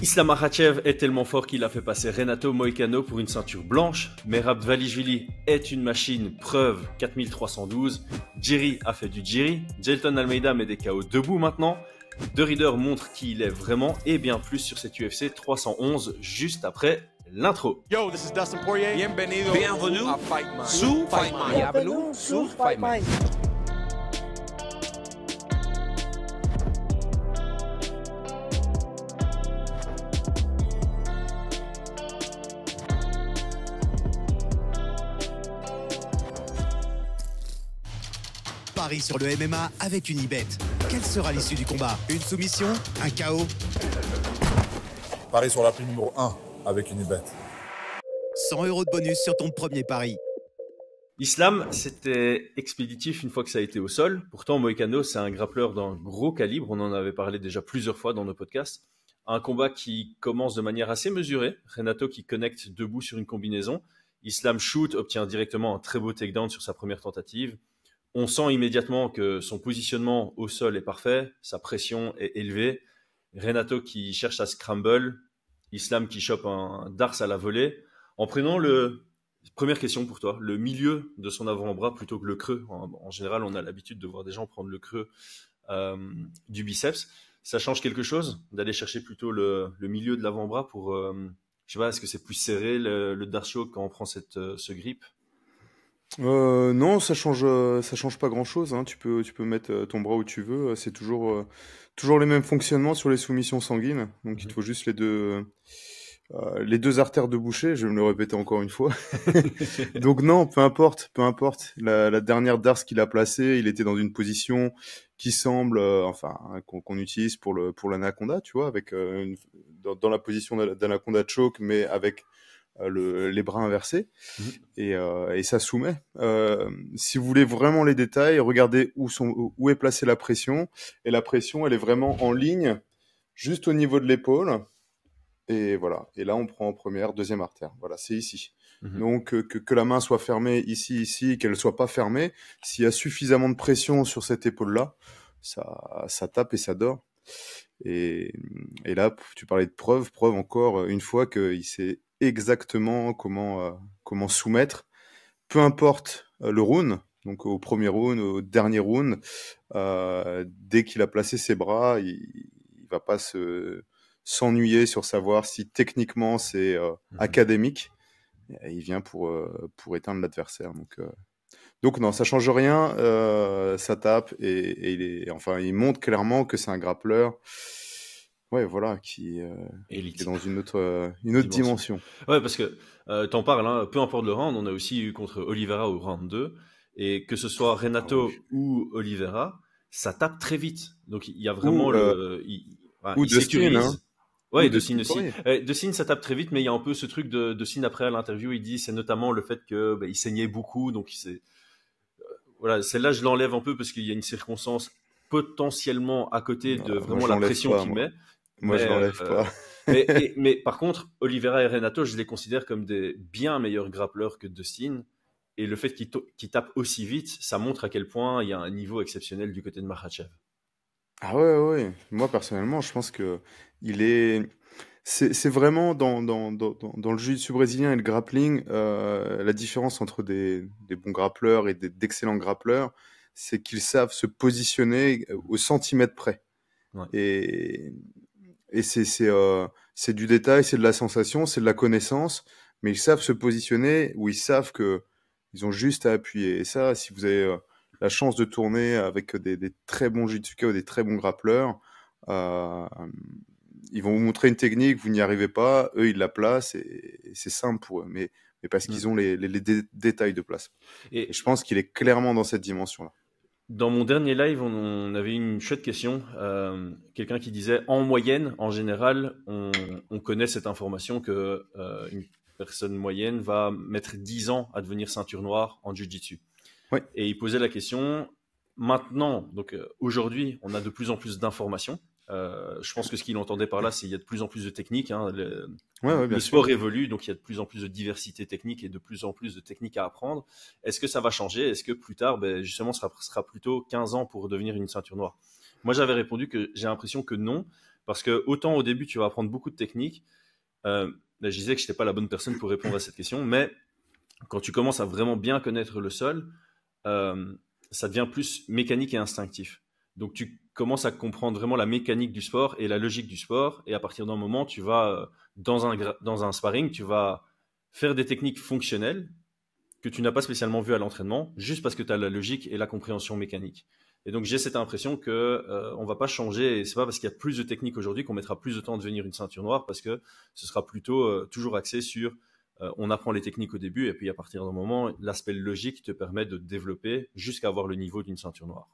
Islam Makhachev est tellement fort qu'il a fait passer Renato Moicano pour une ceinture blanche. Merab Dvalishvili est une machine, preuve 4312. Jiri a fait du Jiri. Jailton Almeida met des KO debout maintenant. De Reader montre qui il est vraiment et bien plus sur cette UFC 311 juste après l'intro. Yo, this is Dustin Poirier. Bienvenue à Fight Mind. Sous Fight Mind. Bienvenue sous Fight Mind. Paris sur le MMA avec Unibet. Quelle sera l'issue du combat? Une soumission? Un KO? Paris sur la prime numéro 1 avec Unibet. 100 € de bonus sur ton premier pari. Islam, c'était expéditif une fois que ça a été au sol. Pourtant, Moicano, c'est un grappleur d'un gros calibre. On en avait parlé déjà plusieurs fois dans nos podcasts. Un combat qui commence de manière assez mesurée. Renato qui connecte debout sur une combinaison. Islam shoot, obtient directement un très beau takedown sur sa première tentative. On sent immédiatement que son positionnement au sol est parfait, sa pression est élevée. Renato qui cherche à scramble, Islam qui chope un darce à la volée. En prenant première question pour toi, le milieu de son avant-bras plutôt que le creux. En général, on a l'habitude de voir des gens prendre le creux du biceps. Ça change quelque chose d'aller chercher plutôt le milieu de l'avant-bras pour, je sais pas, est-ce que c'est plus serré le darce choke quand on prend ce grip? Non, ça change pas grand-chose, hein. Tu peux mettre ton bras où tu veux. C'est toujours les mêmes fonctionnements sur les soumissions sanguines. Donc il te faut juste les deux artères de boucher. Je vais me le répéter encore une fois. Donc non, peu importe. La dernière darse qu'il a placée, il était dans une position qui semble, qu'on utilise pour l'anaconda, tu vois, avec dans la position d'anaconda choke, mais avec les bras inversés, et ça soumet. Si vous voulez vraiment les détails, regardez où est placée la pression, et la pression, elle est vraiment en ligne, juste au niveau de l'épaule, et voilà. Et là, on prend en première, deuxième artère. Voilà, c'est ici. Donc, que la main soit fermée ici, qu'elle soit pas fermée, s'il y a suffisamment de pression sur cette épaule-là, ça tape et ça dort. Et là, tu parlais de preuve encore une fois qu'il s'est exactement comment soumettre, peu importe le round, donc au premier round, au dernier round, dès qu'il a placé ses bras, il va pas s'ennuyer sur savoir si techniquement c'est académique. Il vient pour éteindre l'adversaire. Donc non, ça change rien, ça tape et il montre clairement que c'est un grappleur. Ouais, voilà, qui est dans une autre dimension. Ouais, parce que t'en parles, hein, peu importe le round, on a aussi eu contre Oliveira au round 2, et que ce soit Renato ou Oliveira, ça tape très vite. Donc il y a vraiment ou Dustin, hein. Ouais, Dustin aussi. Dustin, ça tape très vite, mais il y a un peu ce truc de Dustin après à l'interview, il dit c'est notamment le fait que il saignait beaucoup, donc voilà, celle-là je l'enlève un peu parce qu'il y a une circonstance potentiellement à côté de vraiment la pression qu'il met. Moi, je l'enlève pas. mais par contre, Oliveira et Renato, je les considère comme des bien meilleurs grappleurs que Dustin. Et le fait qu'ils tapent aussi vite, ça montre à quel point il y a un niveau exceptionnel du côté de Makhachev. Ah ouais. Moi, personnellement, je pense que c'est vraiment dans le jiu-jitsu brésilien et le grappling, la différence entre des bons grappleurs et d'excellents grappleurs, c'est qu'ils savent se positionner au centimètre près. Ouais. Et c'est du détail, c'est de la sensation, c'est de la connaissance, mais ils savent se positionner où ils savent que ils ont juste à appuyer. Et ça, si vous avez la chance de tourner avec des très bons jujitsuka ou des très bons grappleurs, ils vont vous montrer une technique, vous n'y arrivez pas, eux ils la placent et c'est simple pour eux, mais parce qu'ils ont les détails de place. Et je pense qu'il est clairement dans cette dimension-là. Dans mon dernier live, on avait une chouette question. Quelqu'un qui disait, en moyenne, en général, on connaît cette information que une personne moyenne va mettre 10 ans à devenir ceinture noire en jiu-jitsu. Ouais. Et il posait la question, maintenant, donc aujourd'hui, on a de plus en plus d'informations. Je pense que ce qu'il entendait par là, c'est qu'il y a de plus en plus de techniques. Hein. Le sport évolue, donc il y a de plus en plus de diversité technique et de plus en plus de techniques à apprendre. Est-ce que ça va changer? Est-ce que plus tard, justement, ce sera plutôt 15 ans pour devenir une ceinture noire? Moi, j'avais répondu que j'ai l'impression que non, Parce que autant au début, tu vas apprendre beaucoup de techniques. Là, je disais que je n'étais pas la bonne personne pour répondre à cette question, mais quand tu commences à vraiment bien connaître le sol, ça devient plus mécanique et instinctif. Donc, tu commences à comprendre vraiment la mécanique du sport et la logique du sport. Et à partir d'un moment, tu vas, dans un sparring, tu vas faire des techniques fonctionnelles que tu n'as pas spécialement vues à l'entraînement, juste parce que tu as la logique et la compréhension mécanique. Et donc, j'ai cette impression que on va pas changer. Et c'est pas parce qu'il y a plus de techniques aujourd'hui qu'on mettra plus de temps à devenir une ceinture noire, parce que ce sera plutôt toujours axé sur on apprend les techniques au début, et puis à partir d'un moment, l'aspect logique te permet de développer jusqu'à avoir le niveau d'une ceinture noire.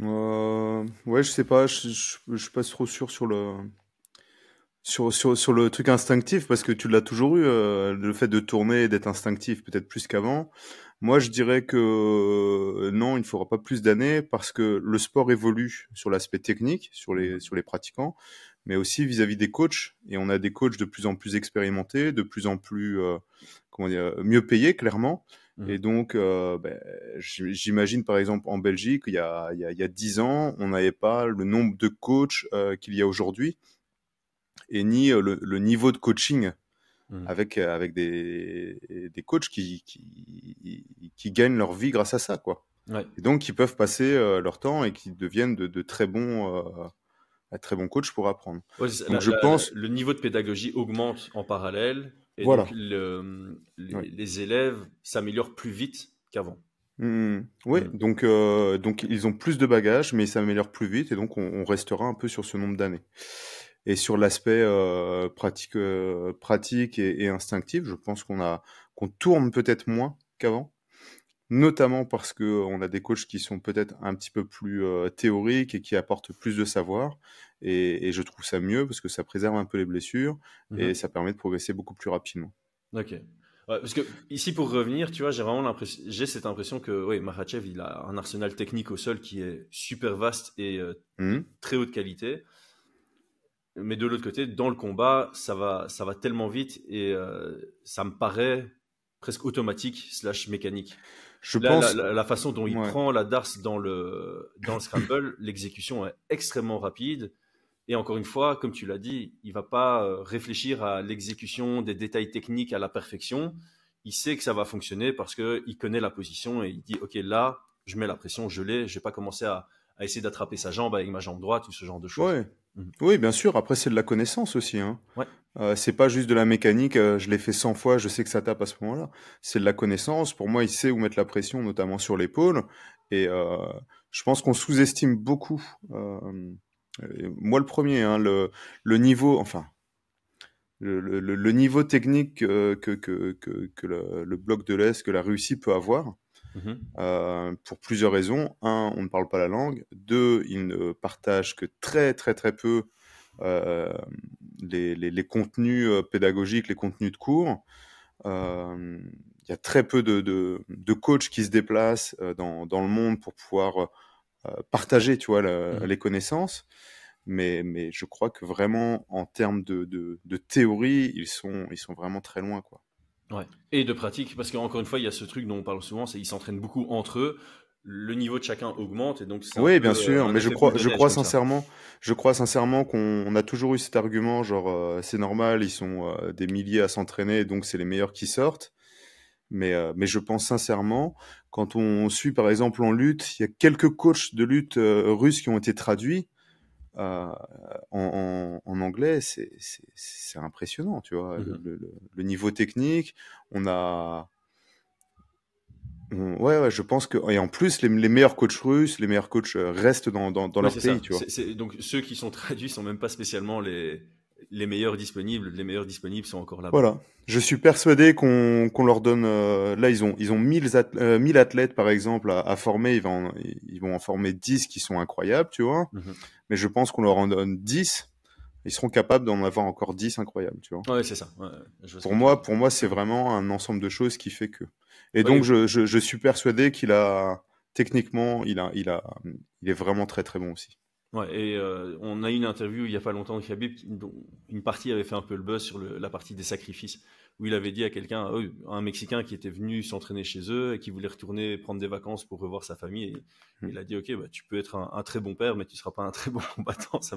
Ouais, je sais pas, je suis pas trop sûr sur sur le truc instinctif, parce que tu l'as toujours eu, le fait de tourner et d'être instinctif, peut-être plus qu'avant. Moi, je dirais que non, il ne faudra pas plus d'années, parce que le sport évolue sur l'aspect technique, sur les pratiquants, mais aussi vis-à-vis des coachs. Et on a des coachs de plus en plus expérimentés, de plus en plus, comment dire, mieux payés, clairement. Et donc, j'imagine par exemple en Belgique, il y a 10 ans, on n'avait pas le nombre de coachs qu'il y a aujourd'hui, et ni le niveau de coaching avec des coachs qui gagnent leur vie grâce à ça, quoi. Ouais. Et donc, qui peuvent passer leur temps et qui deviennent de très bons coachs pour apprendre. Ouais, Donc, je pense... le niveau de pédagogie augmente en parallèle, et Voilà. donc les élèves s'améliorent plus vite qu'avant. Oui, donc ils ont plus de bagages, mais ils s'améliorent plus vite, et donc on restera un peu sur ce nombre d'années. Et sur l'aspect pratique et instinctif, je pense qu'on tourne peut-être moins qu'avant, notamment parce que on a des coachs qui sont peut-être un petit peu plus théoriques et qui apportent plus de savoir, et je trouve ça mieux parce que ça préserve un peu les blessures et ça permet de progresser beaucoup plus rapidement. Ok. Ouais, parce que ici, pour revenir, tu vois, j'ai cette impression que oui, Makhachev, il a un arsenal technique au sol qui est super vaste et très haute qualité. Mais de l'autre côté, dans le combat, ça va tellement vite, et ça me paraît presque automatique / mécanique. Je pense... la façon dont il prend la darse dans le scramble, l'exécution est extrêmement rapide. Et encore une fois, comme tu l'as dit, il va pas réfléchir à l'exécution des détails techniques à la perfection. Il sait que ça va fonctionner parce qu'il connaît la position, et il dit ok, là, je mets la pression, je l'ai. Je vais pas commencer à essayer d'attraper sa jambe avec ma jambe droite ou ce genre de choses. Ouais. Oui, bien sûr. Après, c'est de la connaissance aussi, hein. Ouais. C'est pas juste de la mécanique. Je l'ai fait 100 fois, je sais que ça tape à ce moment-là. C'est de la connaissance. Pour moi, il sait où mettre la pression, notamment sur l'épaule. Et je pense qu'on sous-estime beaucoup. Moi, le premier, hein, le niveau, enfin, le niveau technique que le bloc de l'Est, que la Russie peut avoir. Pour plusieurs raisons. Un, on ne parle pas la langue. Deux, ils ne partagent que très très très peu les contenus pédagogiques, les contenus de cours. Il y a très peu de coachs qui se déplacent dans le monde pour pouvoir partager, tu vois, les connaissances. Mais je crois que vraiment, en termes de théorie, ils sont vraiment très loin, quoi. Ouais. Et de pratique, parce qu'encore une fois, il y a ce truc dont on parle souvent, c'est qu'ils s'entraînent beaucoup entre eux. Le niveau de chacun augmente, et donc oui, bien sûr, mais je crois sincèrement qu'on a toujours eu cet argument, genre c'est normal, ils sont des milliers à s'entraîner, donc c'est les meilleurs qui sortent. Mais je pense sincèrement, quand on suit par exemple en lutte, il y a quelques coachs de lutte russes qui ont été traduits en anglais. C'est impressionnant, tu vois, le niveau technique. Ouais, je pense que... Et en plus, les meilleurs coachs russes, les meilleurs coachs restent dans leur pays, tu vois. Donc, ceux qui sont traduits sont même pas spécialement les meilleurs disponibles. Les meilleurs disponibles sont encore là-bas. Voilà. Je suis persuadé qu'on leur donne... là, ils ont 1000 athlètes, par exemple, à former. Ils vont en former 10 qui sont incroyables, tu vois. Mais je pense qu'on leur en donne 10. Ils seront capables d'en avoir encore 10 incroyables, tu vois. Ouais, c'est ça. Ouais, pour moi, c'est vraiment un ensemble de choses qui fait que... Et donc, je suis persuadé qu'il a... Techniquement, il est vraiment très très bon aussi. Ouais, et on a eu une interview il y a pas longtemps de Khabib, dont une partie avait fait un peu le buzz sur la partie des sacrifices, où il avait dit à quelqu'un, un Mexicain qui était venu s'entraîner chez eux et qui voulait retourner prendre des vacances pour revoir sa famille, et il a dit, ok, bah, tu peux être un très bon père, mais tu seras pas un très bon combattant. Ça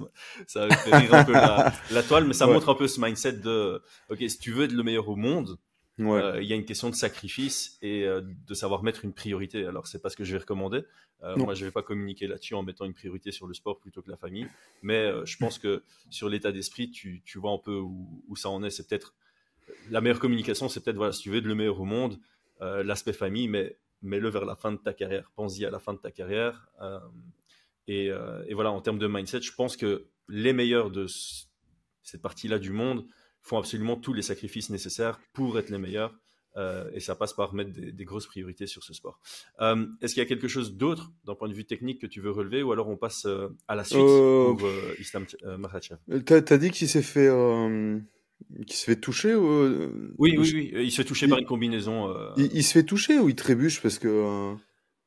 avait fait rire un peu la toile, mais ça Ouais. montre un peu ce mindset de, ok, si tu veux être le meilleur au monde, Ouais. il y a une question de sacrifice et de savoir mettre une priorité. Alors, c'est pas ce que je vais recommander. Non. Moi, je vais pas communiquer là-dessus en mettant une priorité sur le sport plutôt que la famille. Mais je pense que sur l'état d'esprit, tu vois un peu où ça en est. C'est peut-être la meilleure communication, c'est peut-être, voilà, si tu veux être le meilleur au monde, l'aspect famille, mais mets-le vers la fin de ta carrière. Pense-y à la fin de ta carrière. Et voilà, en termes de mindset, je pense que les meilleurs de cette partie-là du monde font absolument tous les sacrifices nécessaires pour être les meilleurs. Et ça passe par mettre des grosses priorités sur ce sport. Est-ce qu'il y a quelque chose d'autre d'un point de vue technique que tu veux relever, ou alors on passe à la suite pour Islam Makhachev? T'as dit qu'il s'est fait toucher ou Oui, il se fait toucher par une combinaison. il se fait toucher ou il trébuche parce que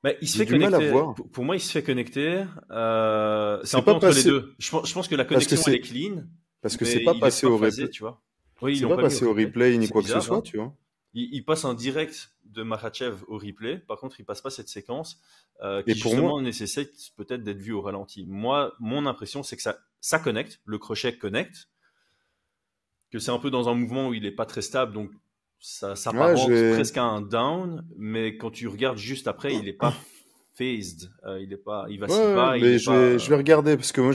Bah, il se j'ai fait du mal à connecter. voir. Pour moi, il se fait connecter. C'est C'est un peu pas entre passé- les deux. Je pense que la Parce que connexion, elle est clean, Parce que mais c'est pas il est passé pas au phasé, replay. tu vois. Oui, ils C'est l'ont pas pas mis passé au replay ni C'est quoi que ce bizarre, soit, hein. tu vois. Il passe un direct de Makhachev au replay. Par contre, il passe pas cette séquence Et qui pour justement nécessite peut-être d'être vue au ralenti. Moi, mon impression, c'est que ça connecte. Le crochet connecte. Que c'est un peu dans un mouvement où il est pas très stable, donc ça Ouais, s'apparente presque à un down. Mais quand tu regardes juste après, il est pas phased. Il vacille Ouais, pas. Il mais est pas. je vais regarder parce que moi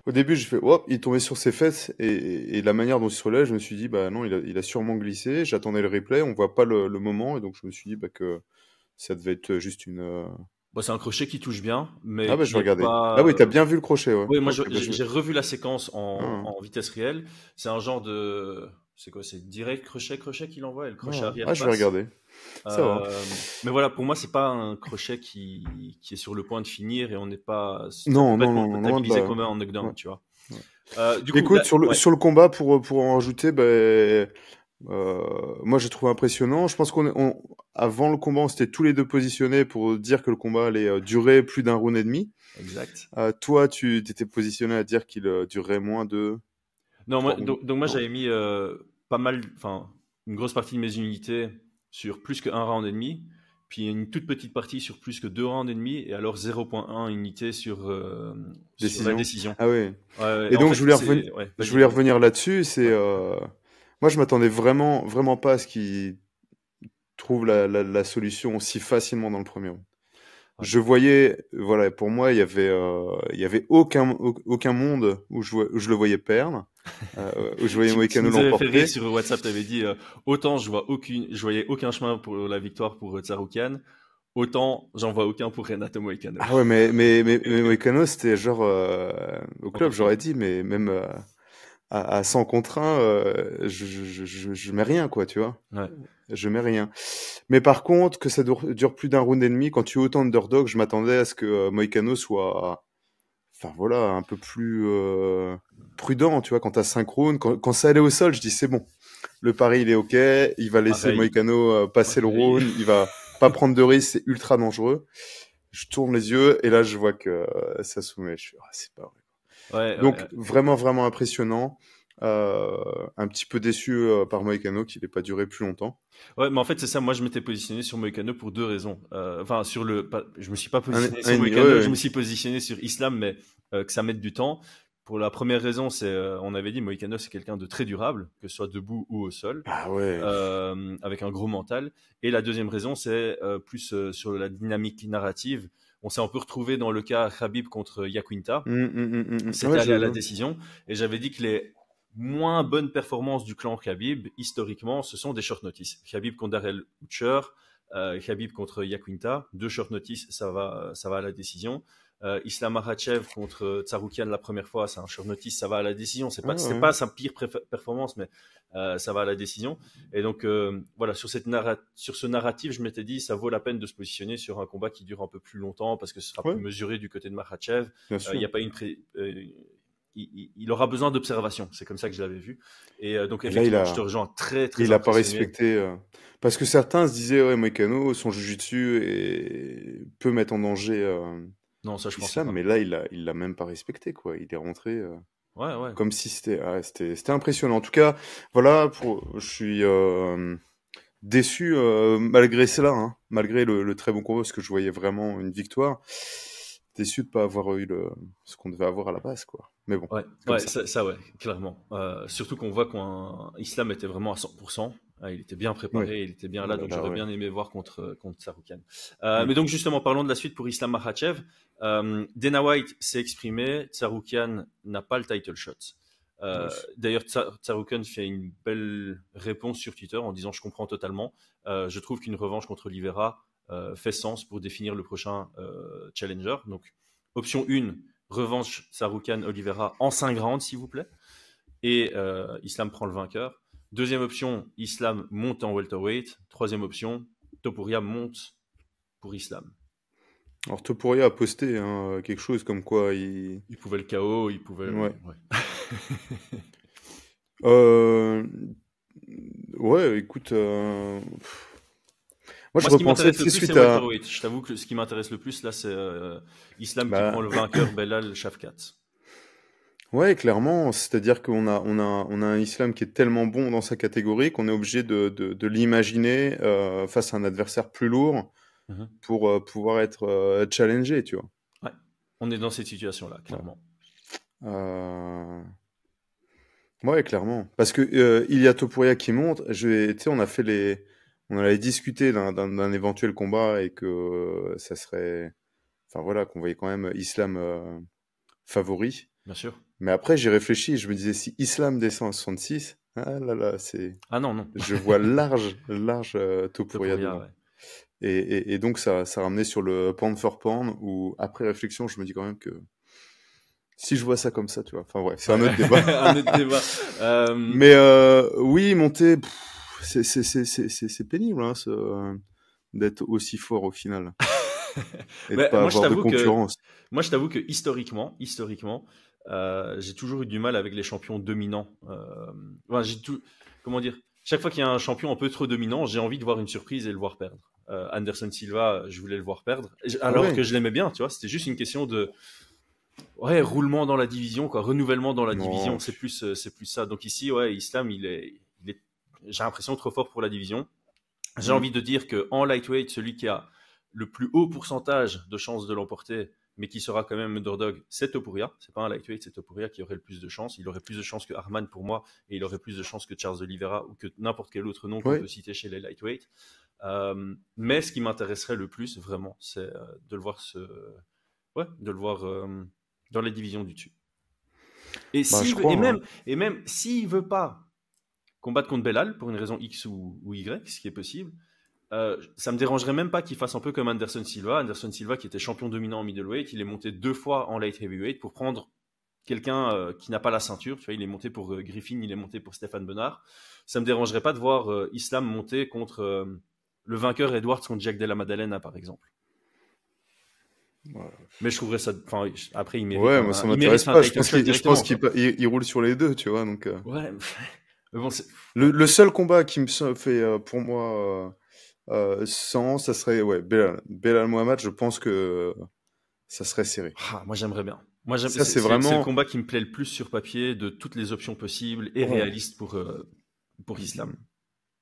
au début j'ai fait hop, il tombait sur ses fesses et la manière dont il se relève, je me suis dit bah non, il a sûrement glissé. J'attendais le replay, on voit pas le moment et donc je me suis dit bah que ça devait être juste une. Bon, c'est un crochet qui touche bien, mais Ah bah qui je vais est regarder. pas. Ah oui, t'as bien vu le crochet, ouais. Oui, moi Ok, bah, j'ai revu la séquence Ah, en vitesse réelle. C'est un genre de. C'est quoi? C'est direct crochet qu'il envoie et le crochet arrière je vais passe. regarder. Ça va. Mais voilà, pour moi, c'est pas un crochet qui est sur le point de finir et on n'est pas. Ça Non, peut pas non, être non, loin de comptabilisé là. comme un knockdown, Ouais. tu vois. Ouais. Du coup, Écoute, ouais. sur le combat, pour en rajouter, moi j'ai trouvé impressionnant. Je pense avant le combat, on s'était tous les deux positionnés pour dire que le combat allait durer plus d'un round et demi. Exact. Toi, tu t'étais positionné à dire qu'il durerait moins de Non, 3 rounds. donc moi Non. j'avais mis pas mal, enfin une grosse partie de mes unités sur plus que un round et demi, puis une toute petite partie sur plus que 2 rounds et demi, et alors 0,1 unité sur la décision. Ah oui. Ouais, Et en donc fait, je voulais vas-y, je voulais vas-y. revenir là-dessus. Moi je m'attendais vraiment pas à ce qu'il trouve la solution aussi facilement dans le premier round. Ouais. Je voyais, voilà, pour moi, il y avait aucun monde où je le voyais perdre, où je voyais Tu Moïcano nous avais fait l'emporter. rire sur WhatsApp, tu avais dit autant je voyais aucun chemin pour la victoire pour Tsaroukian, autant j'en vois aucun pour Renato Moïcano. Ah ouais, mais Moïcano, c'était genre, au club, contre j'aurais dit, mais même à 100 contre 1, je mets rien, quoi, tu vois. Ouais. Je mets rien. Mais par contre, que ça dure plus d'un round et demi, quand tu es autant underdog, je m'attendais à ce que Moïcano soit, enfin voilà, un peu plus prudent, tu vois, quand t'as 5 rounds, quand ça allait au sol, je dis c'est bon. Le pari, il est ok, il va laisser Pareil. Moïcano passer le round, il va pas prendre de risque, c'est ultra dangereux. Je tourne les yeux et là, je vois que ça soumet. Je suis, c'est pas vrai. Ouais, Donc, ouais. vraiment impressionnant. Un petit peu déçu par Moïcano qu'il n'ait pas duré plus longtemps. Ouais, mais en fait, c'est ça. Moi, je m'étais positionné sur Moïcano pour 2 raisons. Enfin, je me suis pas positionné sur Moïcano, ouais. je me suis positionné sur Islam, mais que ça mette du temps. Pour la première raison, c'est, on avait dit, Moïcano, c'est quelqu'un de très durable, que ce soit debout ou au sol, Ah ouais. avec un gros mental. Et la deuxième raison, c'est plus sur la dynamique narrative. On s'est un peu retrouvé dans le cas Khabib contre Yaquinta. C'était Ouais, allé à la décision. Et j'avais dit que les moins bonnes performances du clan Khabib, historiquement, ce sont des short notice. Khabib contre Darrell Butcher, Khabib contre Yaquinta, 2 short notice, ça va à la décision. Islam Makhachev contre Tsaroukian la première fois, c'est un short notice, ça va à la décision. C'est pas sa pire performance, mais ça va à la décision. Et donc voilà, sur ce narratif, je m'étais dit, ça vaut la peine de se positionner sur un combat qui dure un peu plus longtemps parce que ce sera plus mesuré du côté de Makhachev. Il n'y a pas une il aura besoin d'observation, c'est comme ça que je l'avais vu. Et donc effectivement, je te rejoins très il n'a pas respecté parce que certains se disaient ouais, Moïcano, son jiu-jitsu peut mettre en danger Non, ça, je pensais Islam, pas. mais là, il l'a même pas respecté, quoi. Il est rentré Ouais. comme si c'était impressionnant. En tout cas, voilà, je suis déçu malgré cela, hein, malgré le très bon combat, parce que je voyais vraiment une victoire. Déçu de pas avoir eu ce qu'on devait avoir à la base, quoi. Mais bon, c'est comme Ouais, ça. ça, ouais, clairement. Surtout qu'on voit qu'Islam était vraiment à 100%. Il était bien Oui. préparé, il était bien Oh là, là donc là, j'aurais ouais. bien aimé voir contre Saroukan. Mm. Mais donc justement, parlons de la suite pour Islam Makhachev. Dana White s'est exprimé, Saroukan n'a pas le title shot. Ouais. D'ailleurs, Saroukan fait une belle réponse sur Twitter en disant « Je comprends totalement. Je trouve qu'une revanche contre Oliveira fait sens pour définir le prochain challenger. » Donc, option 1, revanche Saroukan-Oliveira en 5 rounds, s'il vous plaît. Et Islam prend le vainqueur. Deuxième option, Islam monte en welterweight. Troisième option, Topuria monte pour Islam. Alors Topuria a posté hein, quelque chose comme quoi il pouvait le KO, il pouvait... Ouais. Ouais. Ouais, écoute... Moi, je ce qui repensais m'intéresse le plus, suite c'est à... welterweight. Je t'avoue que ce qui m'intéresse le plus, là, c'est Islam qui Bah, prend le vainqueur Belal Shavkat. Ouais, clairement. C'est-à-dire qu'on a un Islam qui est tellement bon dans sa catégorie qu'on est obligé de l'imaginer face à un adversaire plus lourd pour pouvoir être challengé, tu vois. Ouais, on est dans cette situation-là, clairement. Ouais, clairement. Parce que il y a Topuria qui monte. Tu sais, on avait discuté d'un éventuel combat et que ça serait, enfin voilà, qu'on voyait quand même Islam favori. Bien sûr. Mais après, j'ai réfléchi et je me disais, si Islam descend à 66, ah là là, c'est... Ah non. Je vois large Topuria devant. Ouais. Et donc, ça ramenait sur le pound for pound, où après réflexion, je me dis quand même que si je vois ça comme ça, tu vois. Enfin, ouais, c'est un autre débat. Un autre débat. Mais oui, monter, c'est pénible, hein, d'être aussi fort au final. Et de pas avoir de concurrence. Moi, je t'avoue que historiquement, j'ai toujours eu du mal avec les champions dominants. Comment dire? Chaque fois qu'il y a un champion un peu trop dominant, j'ai envie de voir une surprise et le voir perdre. Anderson Silva, je voulais le voir perdre, alors que je l'aimais bien, tu vois. C'était juste une question de roulement dans la division, quoi, renouvellement dans la division. C'est plus ça. Donc ici, ouais, Islam, il est, j'ai l'impression trop fort pour la division. J'ai envie de dire que en lightweight, celui qui a le plus haut pourcentage de chances de l'emporter, mais qui sera quand même underdog, c'est Topuria. C'est pas un lightweight, c'est Topuria qui aurait le plus de chances. Il aurait plus de chances que Arman pour moi, et il aurait plus de chances que Charles Oliveira ou que n'importe quel autre nom qu'on peut citer chez les lightweight. Mais ce qui m'intéresserait le plus, vraiment, c'est de le voir dans les divisions du dessus. Et même s'il veut pas combattre contre Belal pour une raison X ou Y, ce qui est possible, ça me dérangerait même pas qu'il fasse un peu comme Anderson Silva. Anderson Silva qui était champion dominant en middleweight, il est monté 2 fois en light heavyweight pour prendre quelqu'un qui n'a pas la ceinture. Tu vois, il est monté pour Griffin, il est monté pour Stéphane Bonnard. Ça me dérangerait pas de voir Islam monter contre le vainqueur Edwards contre Jack Della Maddalena, par exemple. Ouais. Mais je trouverais ça. Enfin, après, il mérite. Ouais, moi ça m'intéresse pas. Je pense qu'il roule sur les deux, tu vois. Donc. Ouais. Mais bon, le seul combat qui me fait pour moi ça serait Belal Mohamed. Je pense que ça serait serré. Moi, j'aimerais bien. C'est vraiment le combat qui me plaît le plus sur papier de toutes les options possibles et réalistes pour Islam.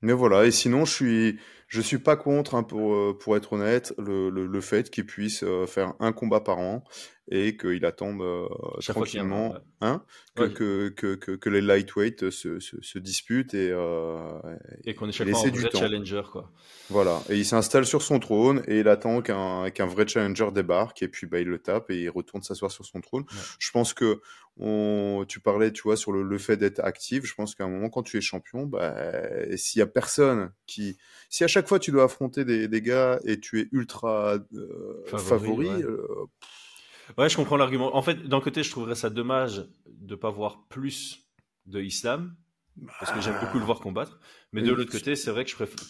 Mais voilà, et sinon je suis pas contre, hein, pour être honnête, le fait qu'il puisse faire un combat par an et qu'il attende tranquillement, que les lightweight se disputent et qu'on ait chaque fois un vrai challenger, quoi. Voilà, et il s'installe sur son trône et il attend qu'un vrai challenger débarque et puis il le tape et il retourne s'asseoir sur son trône. Ouais. Je pense que tu parlais, tu vois, sur le fait d'être actif. Je pense qu'à un moment, quand tu es champion, s'il y a personne si à chaque fois tu dois affronter des gars et tu es ultra favori. Ouais, je comprends l'argument. En fait, d'un côté, je trouverais ça dommage de pas voir plus de Islam parce que j'aime beaucoup le voir combattre. Mais de l'autre côté, c'est vrai que je préfère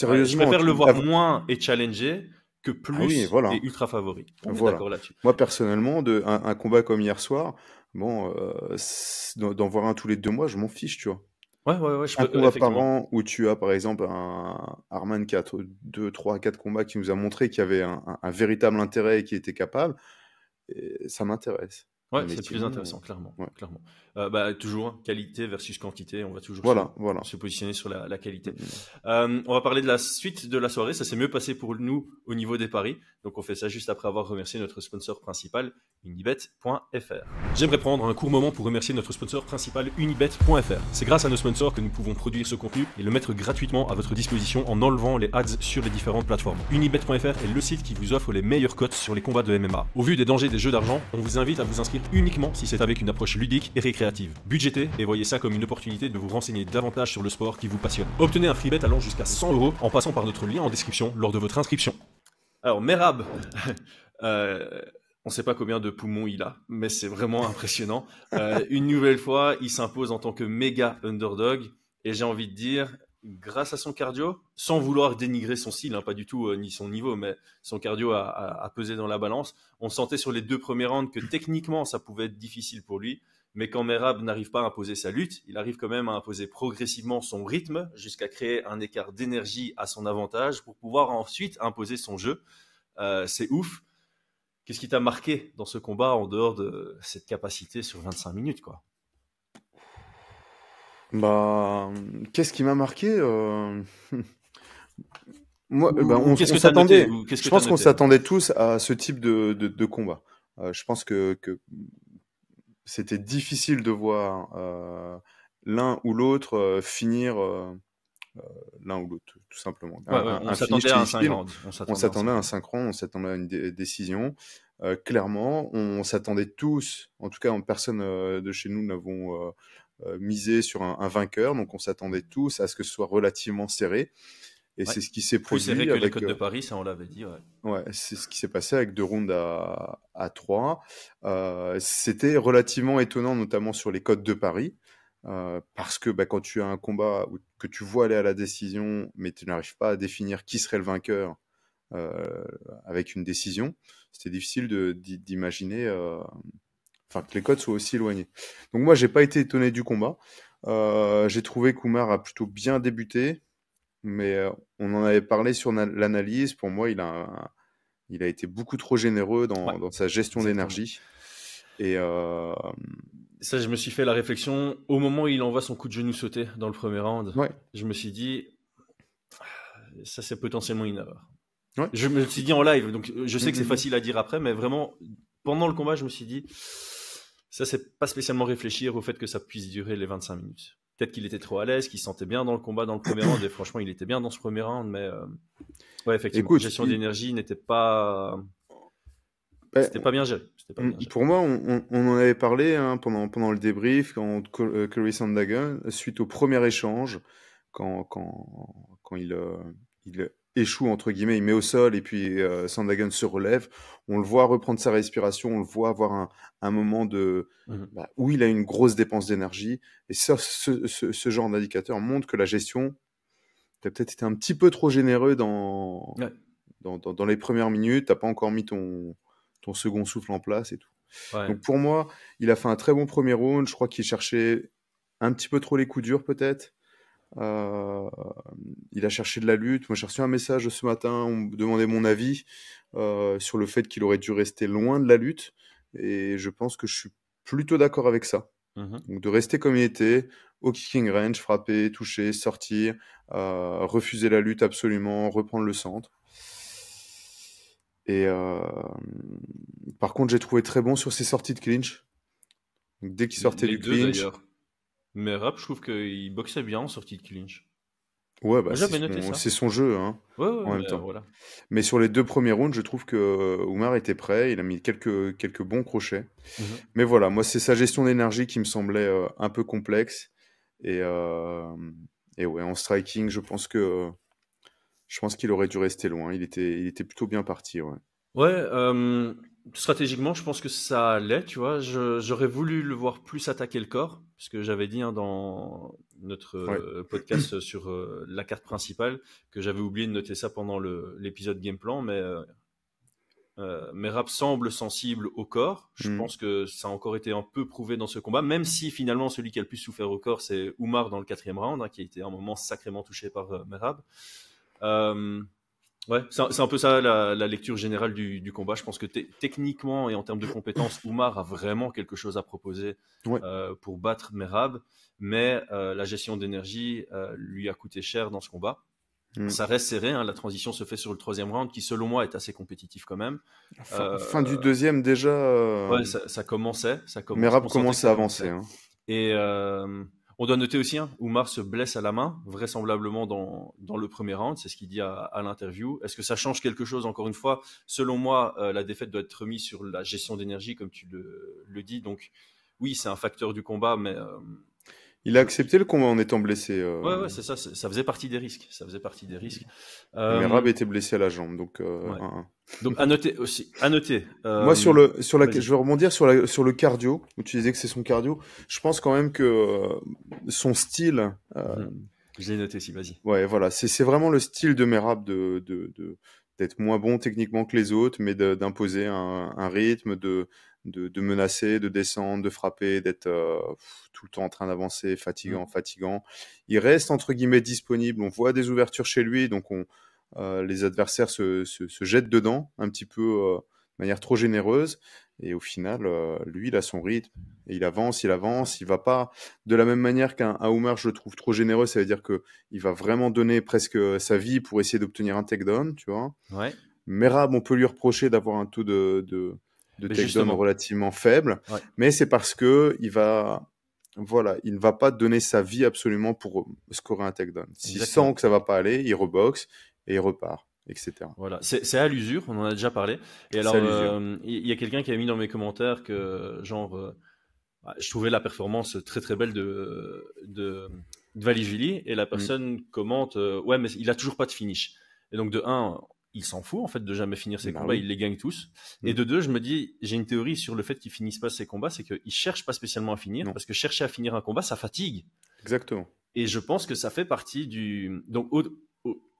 le voir moins et challenger que plus et ultra favori. On est d'accord là-dessus. Moi, personnellement, un combat comme hier soir, d'en voir un tous les 2 mois, je m'en fiche, tu vois. Ouais, Un combat par effectivement. an où tu as par exemple un Arman qui a 2, 3, 4 combats qui nous a montré qu'il y avait un véritable intérêt et qui était capable, et ça m'intéresse. Ouais, Mais c'est plus sinon, intéressant, clairement, ouais. clairement. Toujours hein, qualité versus quantité, on va toujours Voilà. se positionner sur la qualité. Mm. On va parler de la suite de la soirée, ça s'est mieux passé pour nous au niveau des paris, donc on fait ça juste après avoir remercié notre sponsor principal, unibet.fr. J'aimerais prendre un court moment pour remercier notre sponsor principal, unibet.fr. C'est grâce à nos sponsors que nous pouvons produire ce contenu et le mettre gratuitement à votre disposition en enlevant les ads sur les différentes plateformes. Unibet.fr est le site qui vous offre les meilleures cotes sur les combats de MMA. Au vu des dangers des jeux d'argent, on vous invite à vous inscrire uniquement si c'est avec une approche ludique et récréative. Budgétez et voyez ça comme une opportunité de vous renseigner davantage sur le sport qui vous passionne. Obtenez un free bet allant jusqu'à 100 € en passant par notre lien en description lors de votre inscription. Alors, Merab, on ne sait pas combien de poumons il a, mais c'est vraiment impressionnant. Une nouvelle fois, il s'impose en tant que méga underdog. Et j'ai envie de dire, grâce à son cardio, sans vouloir dénigrer son style, hein, pas du tout, ni son niveau, mais son cardio a pesé dans la balance. On sentait sur les 2 premiers rounds que techniquement, ça pouvait être difficile pour lui. Mais quand Merab n'arrive pas à imposer sa lutte, il arrive quand même à imposer progressivement son rythme jusqu'à créer un écart d'énergie à son avantage pour pouvoir ensuite imposer son jeu. C'est ouf. Qu'est-ce qui t'a marqué dans ce combat en dehors de cette capacité sur 25 minutes, quoi? Bah, qu'est-ce qui m'a marqué Moi, Qu'est-ce on que t'as noté? s'attendait. Qu'est-ce que Je t'as pense qu'on noté? s'attendait tous à ce type de combat. Je pense que c'était difficile de voir l'un ou l'autre finir l'un ou l'autre, tout simplement. Ouais, on Un finish s'attendait à un 5 difficile. rounds. On s'attendait à un synchron, on s'attendait à une décision. Clairement, on s'attendait tous, en tout cas en personne de chez nous n'avons misé sur un vainqueur, donc on s'attendait tous à ce que ce soit relativement serré. Et Ouais. c'est ce qui s'est Plus serré produit que les avec. codes de Paris, ça on l'avait dit. Ouais. Ouais, c'est ce qui s'est passé avec 2 rounds à 3. C'était relativement étonnant, notamment sur les codes de Paris, parce que quand tu as un combat que tu vois aller à la décision, mais tu n'arrives pas à définir qui serait le vainqueur avec une décision, c'était difficile d'imaginer que les codes soient aussi éloignés. Donc moi, j'ai pas été étonné du combat. J'ai trouvé qu'Oumar a plutôt bien débuté. Mais on en avait parlé sur l'analyse. Pour moi, il a été beaucoup trop généreux dans sa gestion d'énergie. Et ça, je me suis fait la réflexion au moment où il envoie son coup de genou sauté dans le premier round. Ouais. Je me suis dit, ça c'est potentiellement une erreur. Ouais. Je me suis dit en live, donc je sais que c'est facile à dire après, mais vraiment, pendant le combat, je me suis dit, ça c'est pas spécialement réfléchir au fait que ça puisse durer les 25 minutes. Peut-être qu'il était trop à l'aise, qu'il se sentait bien dans le combat dans le premier round, et franchement, il était bien dans ce premier round, mais ouais, effectivement, écoute, gestion d'énergie n'était pas... C'était pas bien géré. Pour moi, on en avait parlé pendant le débrief contre Curry Sandhagen, suite au premier échange, quand il échoue, entre guillemets, il met au sol et puis Sandhagen se relève. On le voit reprendre sa respiration, on le voit avoir un moment où il a une grosse dépense d'énergie. Et ça, ce genre d'indicateur montre que la gestion, tu as peut-être été un petit peu trop généreux dans les premières minutes. Tu n'as pas encore mis ton second souffle en place et tout. Ouais. Donc pour moi, il a fait un très bon premier round. Je crois qu'il cherchait un petit peu trop les coups durs peut-être. Il a cherché de la lutte. Moi, j'ai reçu un message ce matin, on me demandait mon avis sur le fait qu'il aurait dû rester loin de la lutte. Et je pense que je suis plutôt d'accord avec ça. Donc de rester comme il était, au kicking range, frapper, toucher, sortir, refuser la lutte absolument, reprendre le centre. Et par contre, j'ai trouvé très bon sur ses sorties de clinch. Donc, dès qu'il sortait du clinch. D'ailleurs. Mais Rap, je trouve qu'il boxait bien en sortie de clinch. Ouais, c'est son jeu, hein, en même temps. Voilà. Mais sur les 2 premiers rounds, je trouve que Oumar était prêt. Il a mis quelques bons crochets. Mais voilà, moi, c'est sa gestion d'énergie qui me semblait un peu complexe. Et ouais, en striking, je pense qu'il aurait dû rester loin. Il était plutôt bien parti, ouais. Ouais, stratégiquement, je pense que ça allait, tu vois. J'aurais voulu le voir plus attaquer le corps, parce que j'avais dit dans notre podcast sur la carte principale que j'avais oublié de noter ça pendant l'épisode game plan, mais Merab semble sensible au corps. Je Mhm. pense que ça a encore été un peu prouvé dans ce combat, même si finalement celui qui a le plus souffert au corps, c'est Oumar dans le 4e round, hein, qui a été un moment sacrément touché par Merab. Ouais, c'est un peu ça la lecture générale du combat. Je pense que techniquement et en termes de compétences, Oumar a vraiment quelque chose à proposer Ouais. pour battre Merab, mais la gestion d'énergie lui a coûté cher dans ce combat. Ça reste serré, hein, la transition se fait sur le 3e round, qui selon moi est assez compétitif quand même. Fin du 2e déjà, Ouais, ça commençait. Merab on sentait que commence ça à avancer. commençait. Hein. Et on doit noter aussi, hein, Oumar se blesse à la main, vraisemblablement dans le premier round, c'est ce qu'il dit à l'interview. Est-ce que ça change quelque chose? Encore une fois, selon moi, la défaite doit être remise sur la gestion d'énergie, comme tu le dis. Donc oui, c'est un facteur du combat, mais Il a accepté le combat en étant blessé. ouais, c'est ça. Ça faisait partie des risques. Merab était blessé à la jambe, donc. Ouais. Donc à noter aussi. Moi je vais rebondir sur le cardio où tu disais que c'est son cardio. Je pense quand même que son style. Je l'ai noté aussi. Vas-y. Ouais, voilà, c'est vraiment le style de Merab d'être moins bon techniquement que les autres, mais d'imposer un rythme, de menacer, de descendre, de frapper, d'être tout le temps en train d'avancer, fatigant. Il reste entre guillemets disponible. On voit des ouvertures chez lui, donc les adversaires se jettent dedans un petit peu de manière trop généreuse. Et au final, lui, il a son rythme. Et il avance. Il va pas de la même manière qu'un Oumar, je le trouve trop généreux. Ça veut dire que il va vraiment donner presque sa vie pour essayer d'obtenir un takedown, tu vois. Ouais. Merab, on peut lui reprocher d'avoir un taux de takedown relativement faible. Ouais. Mais c'est parce que il ne va pas donner sa vie absolument pour scorer un takedown. S'il sent que ça va pas aller, il reboxe et il repart, etc. Voilà, c'est à l'usure, on en a déjà parlé. Et alors, il y a quelqu'un qui a mis dans mes commentaires que, je trouvais la performance très très belle de Dvalishvili, et la personne commente, ouais, mais il a toujours pas de finish. Et donc, de 1, il s'en fout en fait de jamais finir ses combats, il les gagne tous. Et de 2, je me dis, j'ai une théorie sur le fait qu'il finisse pas ses combats, c'est qu'il cherche pas spécialement à finir, parce que chercher à finir un combat, ça fatigue. Exactement. Et je pense que ça fait partie du. Donc,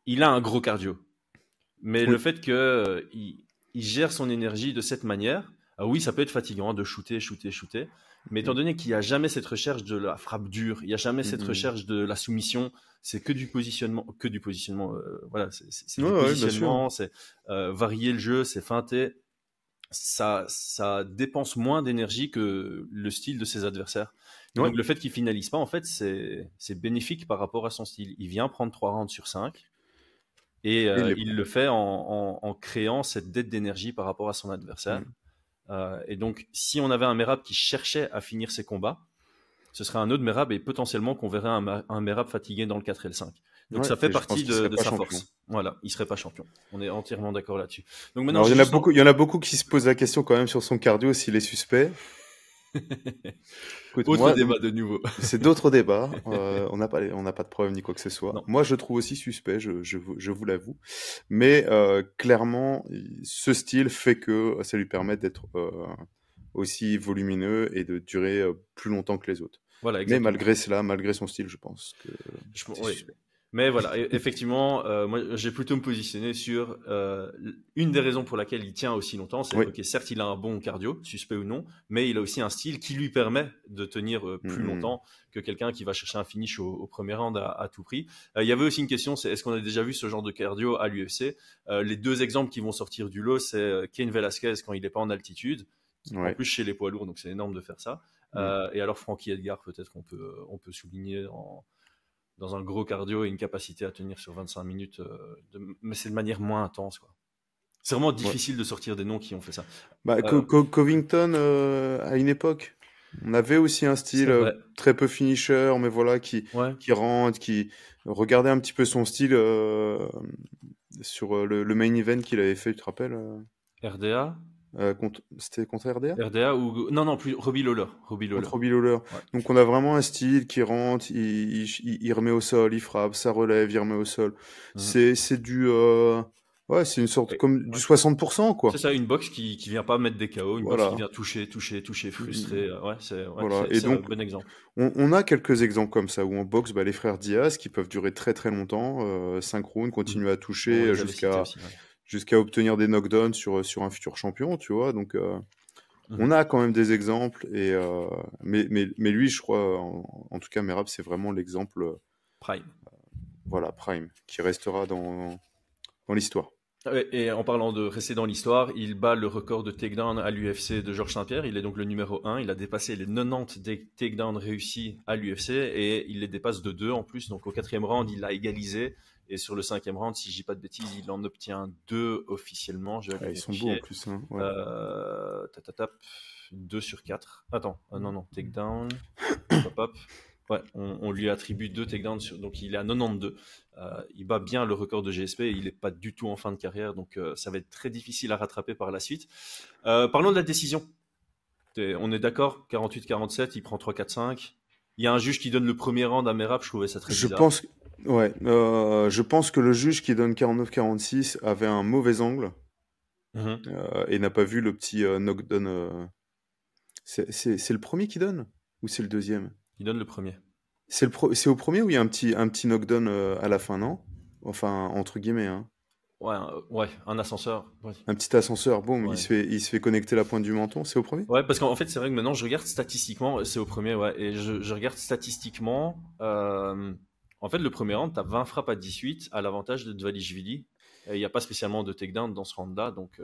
il a un gros cardio. Mais le fait qu'il gère son énergie de cette manière, oui, ça peut être fatigant de shooter. Mais étant donné qu'il n'y a jamais cette recherche de la frappe dure, il n'y a jamais cette recherche de la soumission, c'est que du positionnement. Voilà, c'est du positionnement, c'est varier le jeu, c'est feinter. Ça dépense moins d'énergie que le style de ses adversaires. Donc le fait qu'il finalise pas, en fait, c'est bénéfique par rapport à son style. Il vient prendre 3 rounds sur 5. Et il le fait en créant cette dette d'énergie par rapport à son adversaire. Et donc, si on avait un Merab qui cherchait à finir ses combats, ce serait un autre Merab, et potentiellement qu'on verrait un Merab fatigué dans le 4 et le 5. Donc ça fait partie de sa force. Voilà, il serait pas champion. On est entièrement d'accord là-dessus. Donc maintenant, il y en a beaucoup qui se posent la question quand même sur son cardio, s'il est suspect. Écoute, autre débat de nouveau. C'est d'autres débats. On n'a pas de preuves ni quoi que ce soit. Non. Moi, je trouve aussi suspect, je vous l'avoue. Mais clairement, ce style fait que ça lui permet d'être aussi volumineux et de durer plus longtemps que les autres. Voilà, mais malgré son style, je pense que c'est suspect. Mais voilà, effectivement, moi, j'ai plutôt me positionner sur une des raisons pour laquelle il tient aussi longtemps. C'est ok, certes, il a un bon cardio, suspect ou non, mais il a aussi un style qui lui permet de tenir plus longtemps que quelqu'un qui va chercher un finish au premier round à tout prix. Il y avait aussi une question, c'est est-ce qu'on a déjà vu ce genre de cardio à l'UFC? Les 2 exemples qui vont sortir du lot, c'est Cain Velasquez quand il n'est pas en altitude, en plus chez les poids lourds, donc c'est énorme de faire ça. Et alors Frankie Edgar, peut-être qu'on peut souligner dans un gros cardio et une capacité à tenir sur 25 minutes, mais c'est de manière moins intense, quoi. C'est vraiment difficile de sortir des noms qui ont fait ça. Covington, à une époque, on avait aussi un style très peu finisher, mais voilà, qui rentre, qui regardait un petit peu son style sur le main event qu'il avait fait, tu te rappelles RDA c'était contre RDA ou non plus Robbie Lawler. Contre Robbie Lawler. Donc on a vraiment un style qui rentre, il remet au sol, il frappe, ça relève, il remet au sol. C'est du c'est une sorte comme du 60%, quoi. C'est ça, une boxe qui vient pas mettre des KO, une boxe qui vient toucher, frustré. C'est un bon exemple. On a quelques exemples comme ça où en boxe, les frères Diaz qui peuvent durer très très longtemps, 5 rounds, continuent à toucher jusqu'à obtenir des knockdowns sur un futur champion, tu vois. Donc, on a quand même des exemples. Mais lui, je crois, en tout cas, Merab, c'est vraiment l'exemple Prime. voilà, Prime, qui restera dans l'histoire. Et en parlant de rester dans l'histoire, il bat le record de takedown à l'UFC de Georges Saint-Pierre. Il est donc le numéro 1. Il a dépassé les 90 takedowns réussis à l'UFC et il les dépasse de 2 en plus. Donc au 4e round, il a égalisé. Et sur le 5e round, si je dis pas de bêtises, il en obtient 2 officiellement. Ils sont beaux en plus. Hein. Ouais. 2 sur 4. Attends, non, takedown. Hop, hop. Ouais, on lui attribue 2 takedowns, donc il est à 92. Il bat bien le record de GSP et il n'est pas du tout en fin de carrière, donc ça va être très difficile à rattraper par la suite. Parlons de la décision. On est d'accord, 48-47, il prend 3-4-5. Il y a un juge qui donne le premier round à Merab, je trouvais ça très bizarre. Je pense que le juge qui donne 49-46 avait un mauvais angle et n'a pas vu le petit knockdown. C'est le premier qui donne ou c'est le deuxième? Il donne le premier. C'est au premier où il y a un petit knockdown à la fin, non? Enfin, entre guillemets. Hein. Ouais, un ascenseur. Ouais. Un petit ascenseur, boum, Ouais. il se fait connecter la pointe du menton, c'est au premier? Ouais, parce qu'en fait, c'est vrai que maintenant, je regarde statistiquement, c'est au premier, ouais, et je regarde statistiquement, en fait, le premier round, t'as 20 frappes à 18 à l'avantage de Dvalishvili. Il n'y a pas spécialement de takedown dans ce round-là, donc...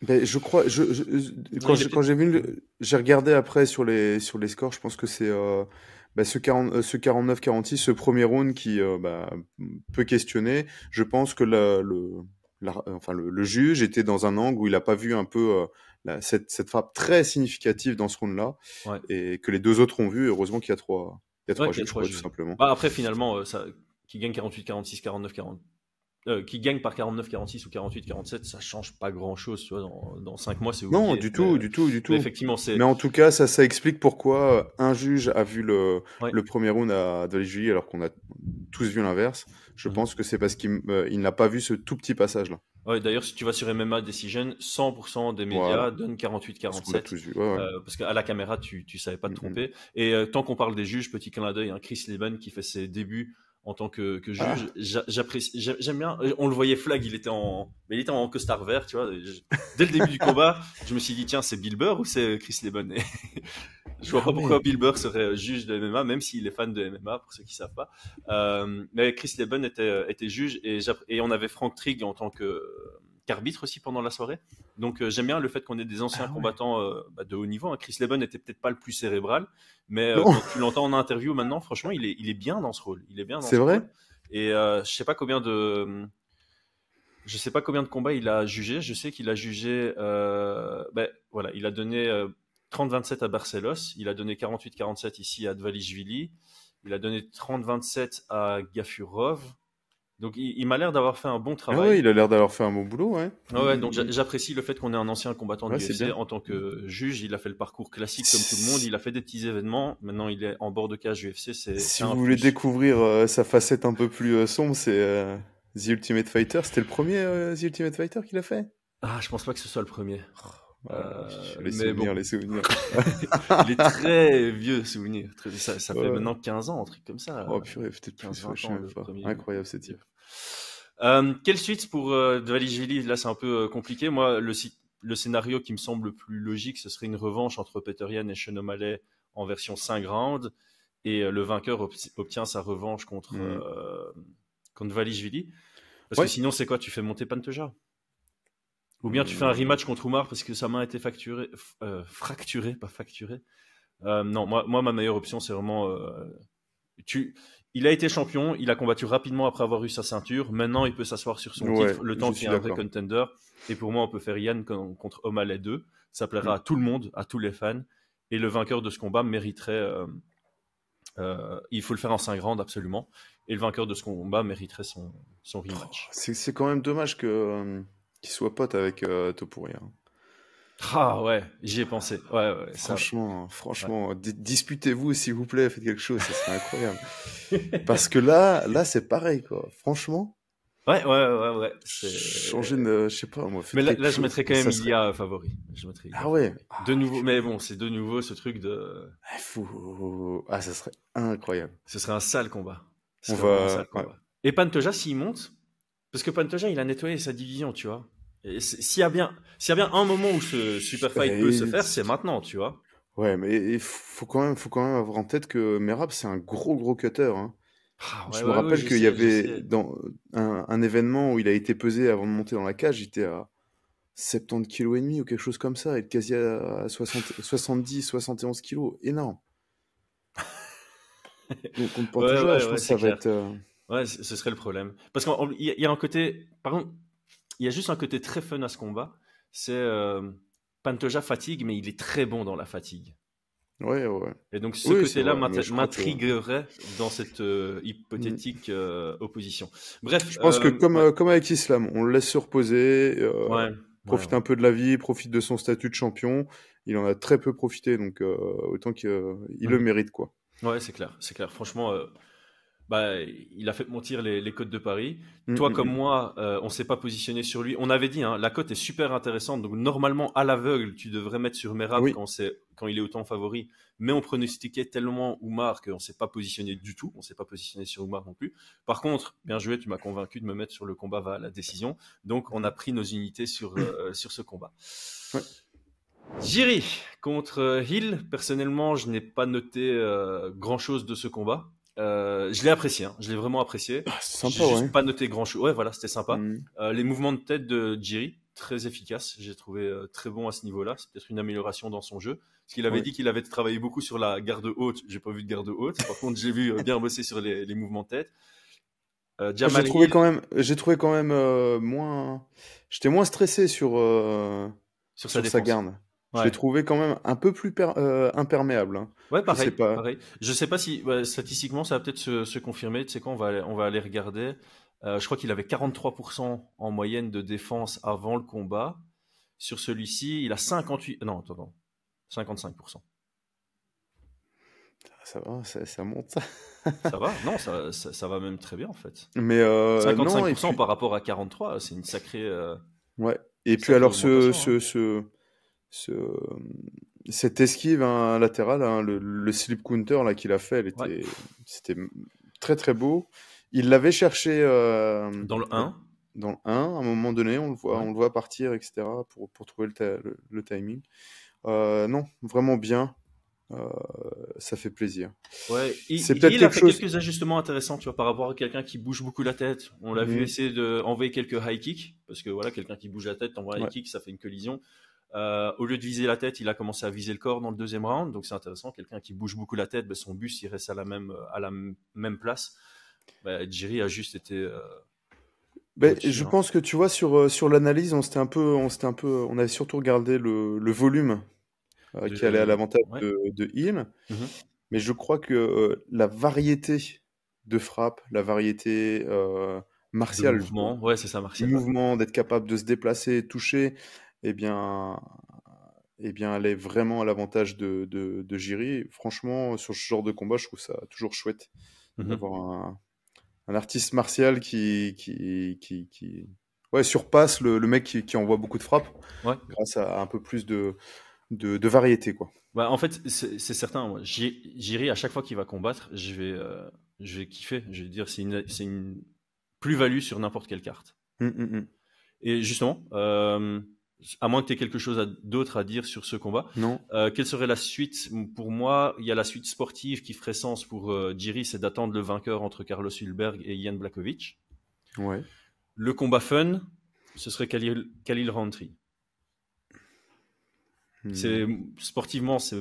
Ben, je crois, quand j'ai vu, j'ai regardé après sur les scores, je pense que c'est ce 49-46, ce premier round qui peut questionner. Je pense que le juge était dans un angle où il n'a pas vu un peu cette frappe très significative dans ce round-là, Ouais. et que les deux autres ont vu. Heureusement qu'il y a trois juges, trois tout juges. simplement. Bah, après, finalement, qui gagne 48-46, 49-40. Qui gagne par 49-46 ou 48-47, ça change pas grand-chose, tu vois, dans 5 mois, c'est oublié. Non, du tout. Mais effectivement, c'est... Mais en tout cas, ça explique pourquoi un juge a vu le Ouais. premier round à Dvalishvili alors qu'on a tous vu l'inverse. Je pense que c'est parce qu'il n'a pas vu ce tout petit passage-là. Ouais, d'ailleurs, si tu vas sur MMA Decision, 100% des médias donnent 48-47. On l'a tous vu, ouais. Parce qu'à la caméra, tu savais pas te tromper. Et tant qu'on parle des juges, petit clin d'œil, Chris Leben qui fait ses débuts en tant que juge, j'apprécie, j'aime bien. On le voyait flag, il était en costard vert, tu vois. Dès le début du combat, je me suis dit tiens, c'est Bill Burr ou c'est Chris Leben? Et je vois pas pourquoi Bill Burr serait juge de MMA, même s'il est fan de MMA, pour ceux qui savent pas. Mais Chris Leben était juge et on avait Frank Trigg en tant qu'arbitre aussi pendant la soirée. Donc j'aime bien le fait qu'on ait des anciens combattants de haut niveau. Chris Leben était peut-être pas le plus cérébral, mais quand tu l'entends en interview maintenant, franchement, il est bien dans ce rôle. Il est bien dans C'est vrai. rôle. Et je sais pas combien de combats il a jugé. Je sais qu'il a jugé. Il a donné 30-27 à Barcelos. Il a donné 48-47 ici à Dvalishvili. Il a donné 30-27 à Gafurov. Donc il m'a l'air d'avoir fait un bon travail. Oui, il a l'air d'avoir fait un bon boulot, ouais. Donc j'apprécie le fait qu'on ait un ancien combattant de l'UFC en tant que juge. Il a fait le parcours classique comme tout le monde. Il a fait des petits événements. Maintenant, il est en bord de cage UFC. Si vous voulez découvrir sa facette un peu plus sombre, c'est The Ultimate Fighter. C'était le premier The Ultimate Fighter qu'il a fait? Ah, je pense pas que ce soit le premier. Les souvenirs. Il est très vieux souvenir. Ça fait maintenant 15 ans, un truc comme ça. Oh purée, peut-être plus, je sais même pas. Incroyable cette type. Quelle suite pour Dvalishvili? Là, c'est un peu compliqué. Moi, le scénario qui me semble le plus logique, ce serait une revanche entre Peter Yan et Sean O'Malley en version 5 rounds. Et le vainqueur obtient sa revanche contre Dvalishvili. Parce que sinon, c'est quoi? Tu fais monter Pantoja? Ou bien tu fais un rematch contre Umar parce que sa main a été fracturée, pas facturée. Non, moi, ma meilleure option, c'est vraiment... Il a été champion, il a combattu rapidement après avoir eu sa ceinture. Maintenant, il peut s'asseoir sur son titre, le temps qu'il y ait un vrai contender. Et pour moi, on peut faire Yan contre O'Malley 2. Ça plaira à tout le monde, à tous les fans. Et le vainqueur de ce combat mériterait... il faut le faire en 5 rounds, absolument. Et le vainqueur de ce combat mériterait son rematch. C'est quand même dommage qu'il soit pote avec Topuria. Ah ouais, j'y ai pensé. Ouais, Franchement, disputez-vous s'il vous plaît, faites quelque chose, ça serait incroyable. Parce que là, c'est pareil, quoi. Franchement. Ouais. Changer je sais pas, moi. Mais là, je mettrais quand même Ilya favori. Ouais. De nouveau, mais bon, c'est de nouveau ce truc de. Ça serait incroyable. Ce serait un sale combat. On va. Et Pantoja, s'il monte, parce que Pantoja, il a nettoyé sa division, tu vois. Et s'il y a bien un moment où ce super fight peut se faire, c'est maintenant, tu vois. Ouais, mais il faut quand même avoir en tête que Merab, c'est un gros cutter, hein. Ah, Je me rappelle qu'il y avait dans un événement où il a été pesé avant de monter dans la cage, il était à 70 kg et demi ou quelque chose comme ça, et quasi à 70, 71 kg, énorme. Donc contre Pantoja, je pense que ça va être... Ouais, ce serait le problème. Parce qu'il y a un côté... Par contre, il y a juste un côté très fun à ce combat. C'est Pantoja fatigue, mais il est très bon dans la fatigue. Ouais. Et donc ce côté-là m'intriguerait dans cette hypothétique opposition. Bref. Je pense que comme avec Islam, on le laisse se reposer, profite un peu de la vie, profite de son statut de champion. Il en a très peu profité, donc autant qu'il le mérite, quoi. Ouais, c'est clair. Franchement, il a fait mentir les cotes de Paris. Toi comme moi, on ne s'est pas positionné sur lui. On avait dit, hein, la cote est super intéressante. Donc normalement, à l'aveugle, tu devrais mettre sur Merab quand il est autant favori. Mais on pronostiquait tellement Oumar qu'on ne s'est pas positionné du tout. On ne s'est pas positionné sur Oumar non plus. Par contre, bien joué, tu m'as convaincu de me mettre sur le combat va à la décision. Donc on a pris nos unités sur ce combat. Ouais. Jiri contre Hill. Personnellement, je n'ai pas noté grand-chose de ce combat. Je l'ai apprécié, hein. Je l'ai vraiment apprécié. Sympa, j'ai juste pas noté grand chose. Ouais, voilà, c'était sympa. Les mouvements de tête de Jiri, très efficaces. J'ai trouvé très bon à ce niveau-là. C'est peut-être une amélioration dans son jeu. Parce qu'il avait dit qu'il avait travaillé beaucoup sur la garde haute. J'ai pas vu de garde haute. Par contre, j'ai vu bien bosser sur les mouvements de tête. J'ai trouvé quand même moins. J'étais moins stressé sur sa garde. Je l'ai trouvé quand même un peu plus imperméable. Hein. Ouais, pareil. Je sais pas si statistiquement ça va peut-être se confirmer. Tu sais quoi, on va aller regarder. Je crois qu'il avait 43% en moyenne de défense avant le combat. Sur celui-ci, il a 58. Non, attends. 55%. Ça va, ça monte. Ça va, non, ça va même très bien en fait. Mais 55% par rapport à 43%, c'est une sacrée. Ouais. Et puis alors cette esquive latérale, hein, le slip counter là qu'il a fait, c'était très très beau. Il l'avait cherché dans le 1. Dans le 1, à un moment donné, on le voit partir, etc. pour trouver le timing. Non, vraiment bien. Ça fait plaisir. Ouais, il a fait quelques ajustements intéressants, tu vois, par rapport à quelqu'un qui bouge beaucoup la tête. On l'a vu essayer d'envoyer quelques high kicks, parce que voilà, quelqu'un qui bouge la tête, t'envoies un high kick, ça fait une collision. Au lieu de viser la tête, il a commencé à viser le corps dans le deuxième round, donc c'est intéressant. Quelqu'un qui bouge beaucoup la tête, son bus il reste à la même place. Jiri a juste été. Je pense que tu vois sur l'analyse, on avait surtout regardé le volume qui allait à l'avantage de Hill, mais je crois que la variété de frappe, la variété martiale, de mouvement, c'est ça, martial. Mouvement, d'être capable de se déplacer, toucher. Eh bien, elle est vraiment à l'avantage de Jiri. Franchement, sur ce genre de combat, je trouve ça toujours chouette d'avoir un artiste martial qui surpasse le mec qui envoie beaucoup de frappes grâce à un peu plus de variété, quoi. En fait, c'est certain. Jiri, à chaque fois qu'il va combattre, je vais kiffer. Je vais dire, c'est une plus-value sur n'importe quelle carte. Et justement, à moins que tu aies quelque chose d'autre à dire sur ce combat. Non. Quelle serait la suite? Pour moi, il y a la suite sportive qui ferait sens pour Jiri, c'est d'attendre le vainqueur entre Carlos Hulberg et Jan Blachowicz. Ouais. Le combat fun, ce serait Khalil Rountree. Sportivement, ça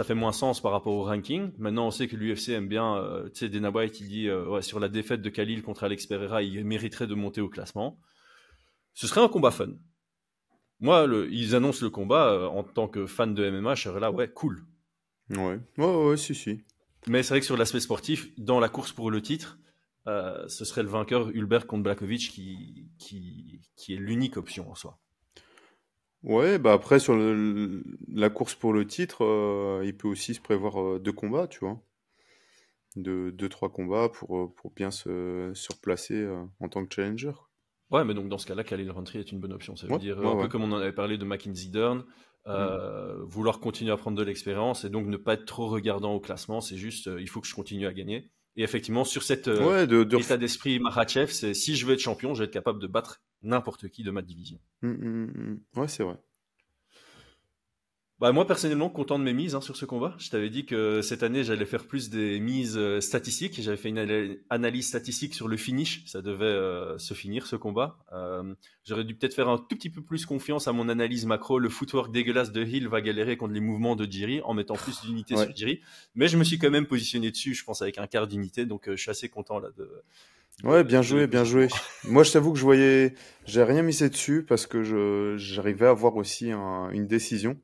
fait moins sens par rapport au ranking. Maintenant, on sait que l'UFC aime bien. Tu sais, Dana White, il dit sur la défaite de Khalil contre Alex Pereira, il mériterait de monter au classement. Ce serait un combat fun. Moi, ils annoncent le combat en tant que fan de MMA, je serais là, cool. Ouais, si. Mais c'est vrai que sur l'aspect sportif, dans la course pour le titre, ce serait le vainqueur Hulberg contre Blachowicz qui est l'unique option en soi. Ouais, après, sur la course pour le titre, il peut aussi se prévoir 2 combats, tu vois. 2-3 combats pour bien se replacer en tant que challenger. Ouais, mais donc dans ce cas-là, Khalil Rountree est une bonne option. Ça veut dire, un peu comme on en avait parlé de Mackenzie Dern, vouloir continuer à prendre de l'expérience et donc ne pas être trop regardant au classement, c'est juste, il faut que je continue à gagner. Et effectivement, sur cet état d'esprit Makhachev, c'est si je veux être champion, je vais être capable de battre n'importe qui de ma division. Ouais, c'est vrai. Bah, moi, personnellement, content de mes mises sur ce combat. Je t'avais dit que cette année, j'allais faire plus des mises statistiques. J'avais fait une analyse statistique sur le finish. Ça devait se finir, ce combat. J'aurais dû peut-être faire un tout petit peu plus confiance à mon analyse macro. Le footwork dégueulasse de Hill va galérer contre les mouvements de Jiri en mettant plus d'unités sur Jiri. Mais je me suis quand même positionné dessus, je pense, avec un quart d'unité. Donc, je suis assez content là Ouais, bien joué, bien joué. Moi, je t'avoue que j'ai rien misé dessus parce que j'arrivais à avoir aussi une décision.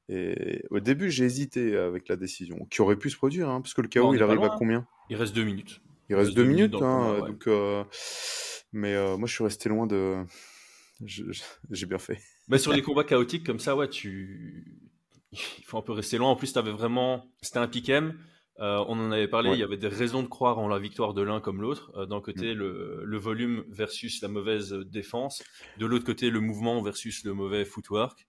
Et au début, j'ai hésité avec la décision, qui aurait pu se produire, parce que le Bon, KO, on il est pas arrive à loin. combien? Il reste 2 minutes. Il reste 2 minutes, dans le combat, ouais. donc, mais moi, je suis resté loin de. J'ai bien fait. Mais sur les combats chaotiques comme ça, ouais, il faut un peu rester loin. En plus, c'était un pick-em. On en avait parlé, Ouais. il y avait des raisons de croire en la victoire de l'un comme l'autre. D'un côté, le volume versus la mauvaise défense. De l'autre côté, le mouvement versus le mauvais footwork.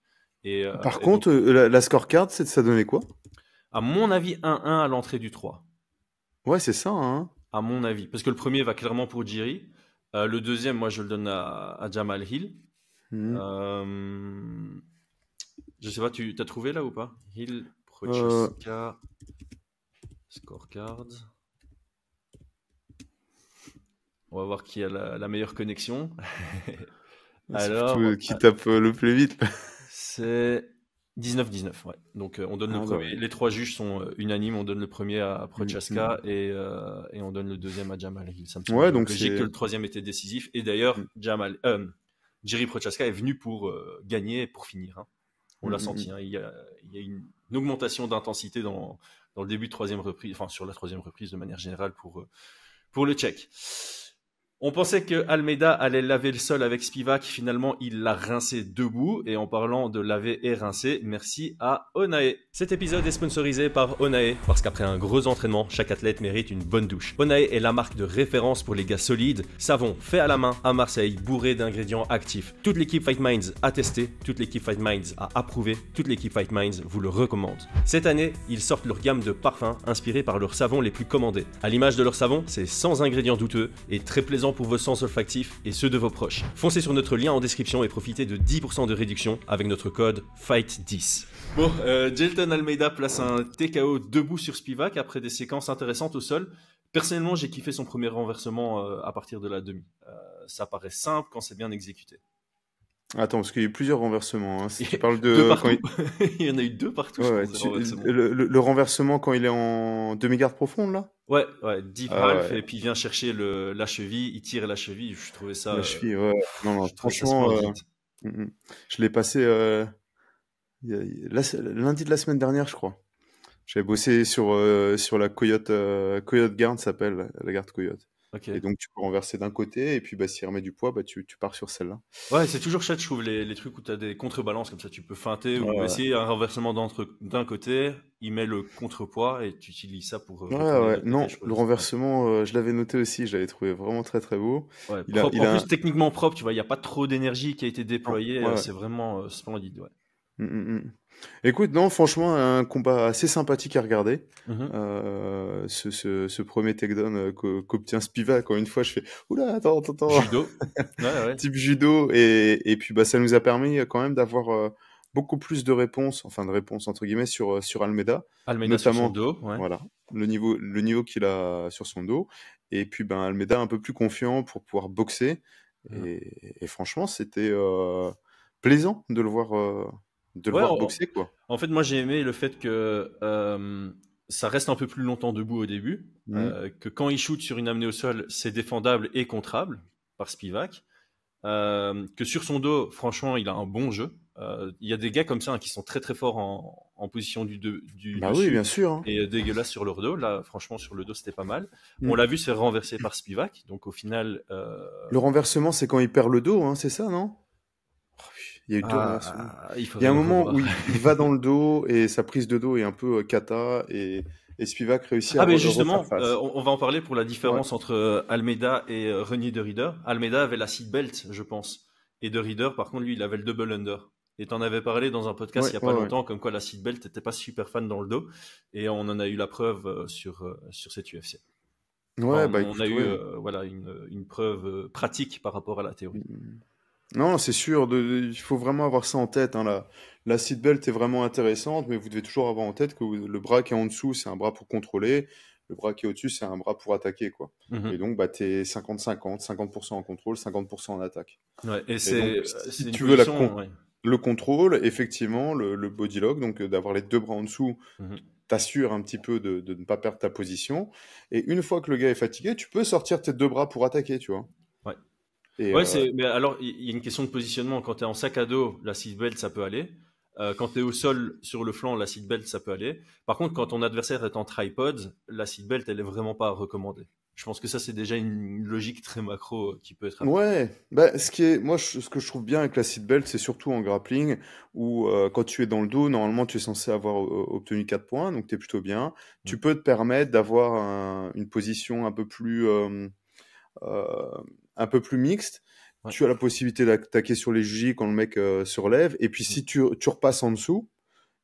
Par Et contre, donc, la scorecard, ça donnait quoi? à mon avis, 1-1 à l'entrée du 3. Ouais, c'est ça, hein. À mon avis. Parce que le premier va clairement pour Jiri. Le deuxième, moi, je le donne à Jamal Hill. Mhm. Je sais pas, tu as trouvé là ou pas? Hill, Prochaska, scorecard. On va voir qui a la meilleure connexion. Alors, Surtout qui tape le plus vite. c'est 19-19, ouais. Donc, on donne le premier. Les 3 juges sont unanimes. On donne le premier à Prochaska et on donne le deuxième à Jamal Hill. Ça me semble donc logique c'est- que le troisième était décisif. Et d'ailleurs, Jiri Prochaska est venu pour gagner et pour finir. On l'a senti. Il y a une augmentation d'intensité dans le début de troisième reprise, enfin sur la troisième reprise de manière générale pour le Tchèque. On pensait que Almeida allait laver le sol avec Spivak. Finalement, il l'a rincé debout. Et en parlant de laver et rincer, merci à Onae. Cet épisode est sponsorisé par Onae parce qu'après un gros entraînement, chaque athlète mérite une bonne douche. Onae est la marque de référence pour les gars solides. Savon fait à la main à Marseille, bourré d'ingrédients actifs. Toute l'équipe Fight Minds a testé, toute l'équipe Fight Minds a approuvé, toute l'équipe Fight Minds vous le recommande. Cette année, ils sortent leur gamme de parfums inspirés par leurs savons les plus commandés. À l'image de leur savon, c'est sans ingrédients douteux et très plaisant pour vos sens olfactifs et ceux de vos proches. Foncez sur notre lien en description et profitez de 10% de réduction avec notre code FIGHT10. Bon, Jelton Almeida place un TKO debout sur Spivak après des séquences intéressantes au sol. Personnellement, j'ai kiffé son premier renversement à partir de la demi. Ça paraît simple quand c'est bien exécuté. Attends, parce qu'il y a eu plusieurs renversements. Si tu parles Deux de. partout. Il y en a eu 2 partout, je pense, renversements. Le renversement quand il est en demi-garde profonde, là? Ouais, deep half, et puis il vient chercher la cheville, il tire la cheville. Je trouvais ça. La cheville, ouais. Non, franchement, je l'ai passé lundi de la semaine dernière, je crois. J'avais bossé sur la Coyote Guard, s'appelle, la garde Coyote. Okay. Et donc, tu peux renverser d'un côté, et puis s'il remet du poids, tu pars sur celle-là. Ouais, c'est toujours chouette, je trouve, les trucs où tu as des contrebalances, comme ça, tu peux feinter ou essayer un renversement d'un côté, il met le contrepoids et tu utilises ça pour... Non, le renversement, je l'avais noté aussi, je l'avais trouvé vraiment très très beau. Ouais, en plus, techniquement propre, tu vois, il n'y a pas trop d'énergie qui a été déployée, c'est vraiment splendide, ouais. Écoute, non, franchement, un combat assez sympathique à regarder. Ce premier takedown qu'obtient Spivak, encore une fois, je fais oula, attends. Judo. Type judo. Et puis, ça nous a permis quand même d'avoir beaucoup plus de réponses entre guillemets, sur Almeida. Almeida notamment, sur son dos. Ouais. Voilà, le niveau qu'il a sur son dos. Et puis, Almeida un peu plus confiant pour pouvoir boxer. Et franchement, c'était plaisant de le voir. Boxer, quoi. En fait, moi, j'ai aimé le fait que ça reste un peu plus longtemps debout au début, que quand il shoot sur une amenée au sol, c'est défendable et contrable par Spivak, que sur son dos, franchement, il a un bon jeu. Il y a des gars comme ça qui sont très très forts en position du dessus, oui, bien sûr, et dégueulasse sur leur dos. Là, franchement, sur le dos, c'était pas mal. On l'a vu se faire renverser par Spivak, donc au final... Le renversement, c'est quand il perd le dos, c'est ça, non? Il y a eu 2 renversements. Il y a un moment où il va dans le dos et sa prise de dos est un peu kata et Spivak réussit à mais justement, on va en parler pour la différence entre Almeida et Renier de Rieder. Almeida avait la seat belt, je pense. Et de Rieder, par contre, lui, il avait le double under. Et tu en avais parlé dans un podcast il n'y a pas longtemps, comme quoi la seat belt n'était pas super fan dans le dos. Et on en a eu la preuve sur cette UFC. On a eu une preuve pratique par rapport à la théorie. Non, c'est sûr, il faut vraiment avoir ça en tête, hein, la seatbelt est vraiment intéressante, mais vous devez toujours avoir en tête que le bras qui est en dessous, c'est un bras pour contrôler, le bras qui est au-dessus, c'est un bras pour attaquer, quoi. Et Mhm. donc, bah, t'es 50-50, 50% en contrôle, 50% en attaque. Ouais, et Et donc, c'est si une tu veux position. Ouais. le contrôle, effectivement, le body lock, donc d'avoir les deux bras en dessous, Mhm. t'assure un petit peu de ne pas perdre ta position. Et une fois que le gars est fatigué, tu peux sortir tes deux bras pour attaquer, tu vois. Ouais. Et Ouais, mais alors, il y a une question de positionnement. Quand tu es en sac à dos, la seatbelt, ça peut aller. Quand tu es au sol, sur le flanc, la seatbelt, ça peut aller. Par contre, quand ton adversaire est en tripod, la seatbelt, elle est vraiment pas recommandée. Je pense que ça, c'est déjà une logique très macro qui peut être appliquée. ouais, bah, ce que je trouve bien avec la seatbelt, c'est surtout en grappling, où quand tu es dans le dos, normalement tu es censé avoir obtenu 4 points, donc tu es plutôt bien. Mm. Tu peux te permettre d'avoir une position euh, un peu plus mixte. Ouais. Tu as la possibilité d'attaquer sur les jujis quand le mec se relève, et puis Mm. si tu repasses en dessous,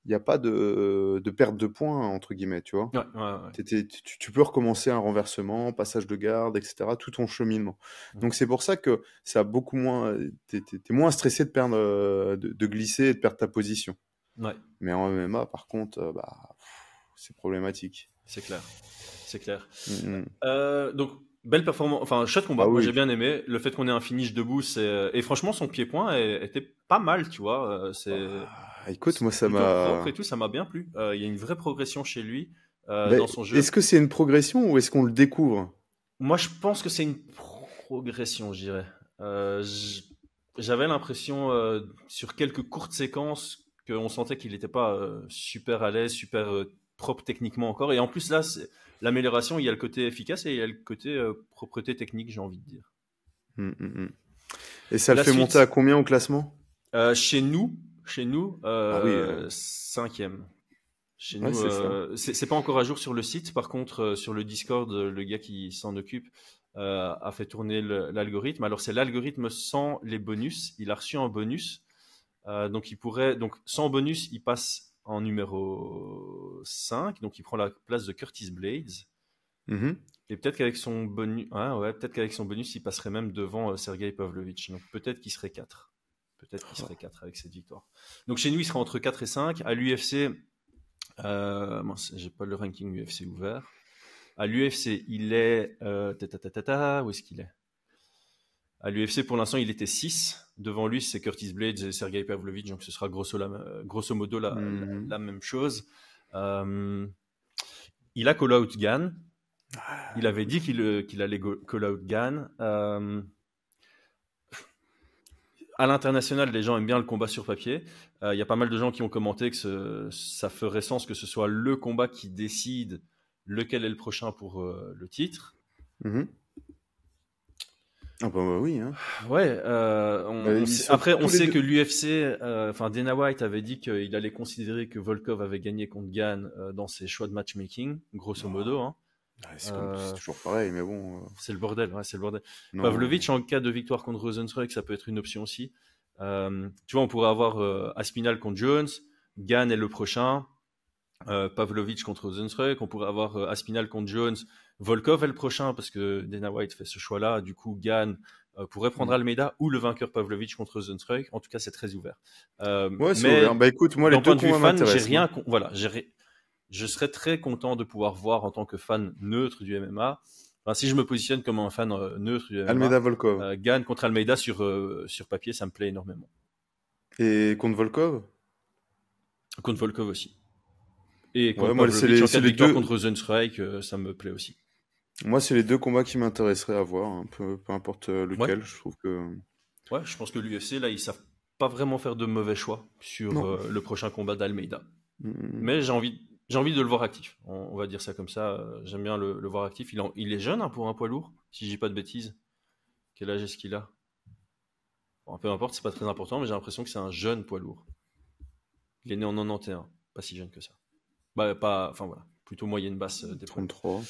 il n'y a pas de perte de points, entre guillemets, tu vois. Ouais, ouais, ouais. Tu peux recommencer un renversement, passage de garde, etc., tout ton cheminement. Mm. Donc c'est pour ça que ça a beaucoup moins, t'es moins stressé de perdre, de glisser et de perdre ta position. Ouais, Mais en MMA, par contre, bah, c'est problématique. c'est clair. C'est clair. Mm. Donc, belle performance, enfin, chouette combat. Ah Moi, j'ai oui. bien aimé. Le fait qu'on ait un finish debout, et franchement, son pied-point était pas mal, tu vois. Écoute, moi C'est ça plutôt propre et m'a. tout, ça m'a bien plu. Il y a une vraie progression chez lui Ben, dans son est-ce jeu. que c'est une progression ou est-ce qu'on le découvre? Moi, je pense que c'est une progression, je dirais. J'avais l'impression, sur quelques courtes séquences, qu'on sentait qu'il n'était pas super à l'aise, super propre techniquement encore. Et en plus, là, l'amélioration, il y a le côté efficace et il y a le côté propreté technique, j'ai envie de dire. Mm. Et ça le La fait monter à suite, combien au classement? chez nous, Ah oui, cinquième. Chez ouais, nous, c'est ça. c'est pas encore à jour sur le site. Par contre, sur le Discord, le gars qui s'en occupe a fait tourner l'algorithme. Alors, c'est l'algorithme sans les bonus. Il a reçu un bonus. Donc, donc, sans bonus, il passe en numéro 5. Donc, il prend la place de Curtis Blades. Mhm. Et peut-être qu'avec son bonus, ouais, peut-être qu'avec son bonus, il passerait même devant Sergei Pavlovich. Donc, peut-être qu'il serait 4. Peut-être qu'il serait 4 avec cette victoire. Donc, chez nous, il sera entre 4 et 5. À l'UFC, mince, j'ai pas le ranking UFC ouvert. À l'UFC, il est. Où est-ce qu'il est? À l'UFC, pour l'instant, il était 6. Devant lui, c'est Curtis Blades et Sergei Pavlovich. Donc, ce sera grosso modo Mhm. la même chose. Il a call out Gann. Il avait dit qu'il allait call out Gann. À l'international, les gens aiment bien le combat sur papier. Il y a pas mal de gens qui ont commenté que ça ferait sens que ce soit le combat qui décide lequel est le prochain pour le titre. Mhm. Ah bah oui, hein. Ouais, après, on tous les sait deux. que l'UFC, enfin Dana White avait dit qu'il allait considérer que Volkov avait gagné contre Gann dans ses choix de matchmaking, grosso modo. Hein. Ouais, c'est toujours pareil, mais bon. C'est le bordel, ouais, c'est le bordel. Non. Pavlovich, en cas de victoire contre Rosenstruck, ça peut être une option aussi. Tu vois, on pourrait avoir Aspinall contre Jones, Gann est le prochain, Pavlovich contre Rosenstruck, on pourrait avoir Aspinall contre Jones, Volkov est le prochain parce que Dana White fait ce choix-là. Du coup, Gann pourrait prendre Mm. Almeida ou le vainqueur Pavlovich contre Rosenstruck. En tout cas, c'est très ouvert. Ouais, c'est ouvert. Mais Bah écoute, moi les d'un deux point de vue combats fan, j'ai m'intéressent, rien. moi. Voilà, je serais très content de pouvoir voir en tant que fan neutre du MMA. Enfin, si je me positionne comme un fan neutre du MMA, Almeida Volkov. Gann contre Almeida sur papier, ça me plaît énormément. Et contre Volkov? Contre Volkov aussi. Et Ouais, contre moi Pavlovich, en cas c'est de les victoire deux. contre Rosenstruck, ça me plaît aussi. Moi c'est les deux combats qui m'intéresseraient à voir, hein, peu importe Ouais, lequel. Je trouve que ouais, je pense que l'UFC, là, ils savent pas vraiment faire de mauvais choix sur non. le prochain combat d'Almeida. Mm. Mais j'ai envie de le voir actif. On va dire ça comme ça. J'aime bien le voir actif. Il est jeune hein, pour un poids lourd, si je dis pas de bêtises. Quel âge est-ce qu'il a? Bon, peu importe, c'est pas très important, mais j'ai l'impression que c'est un jeune poids lourd. Il est né en 91, pas si jeune que ça. Bah, pas, enfin voilà, plutôt moyenne basse d'épaule. 33.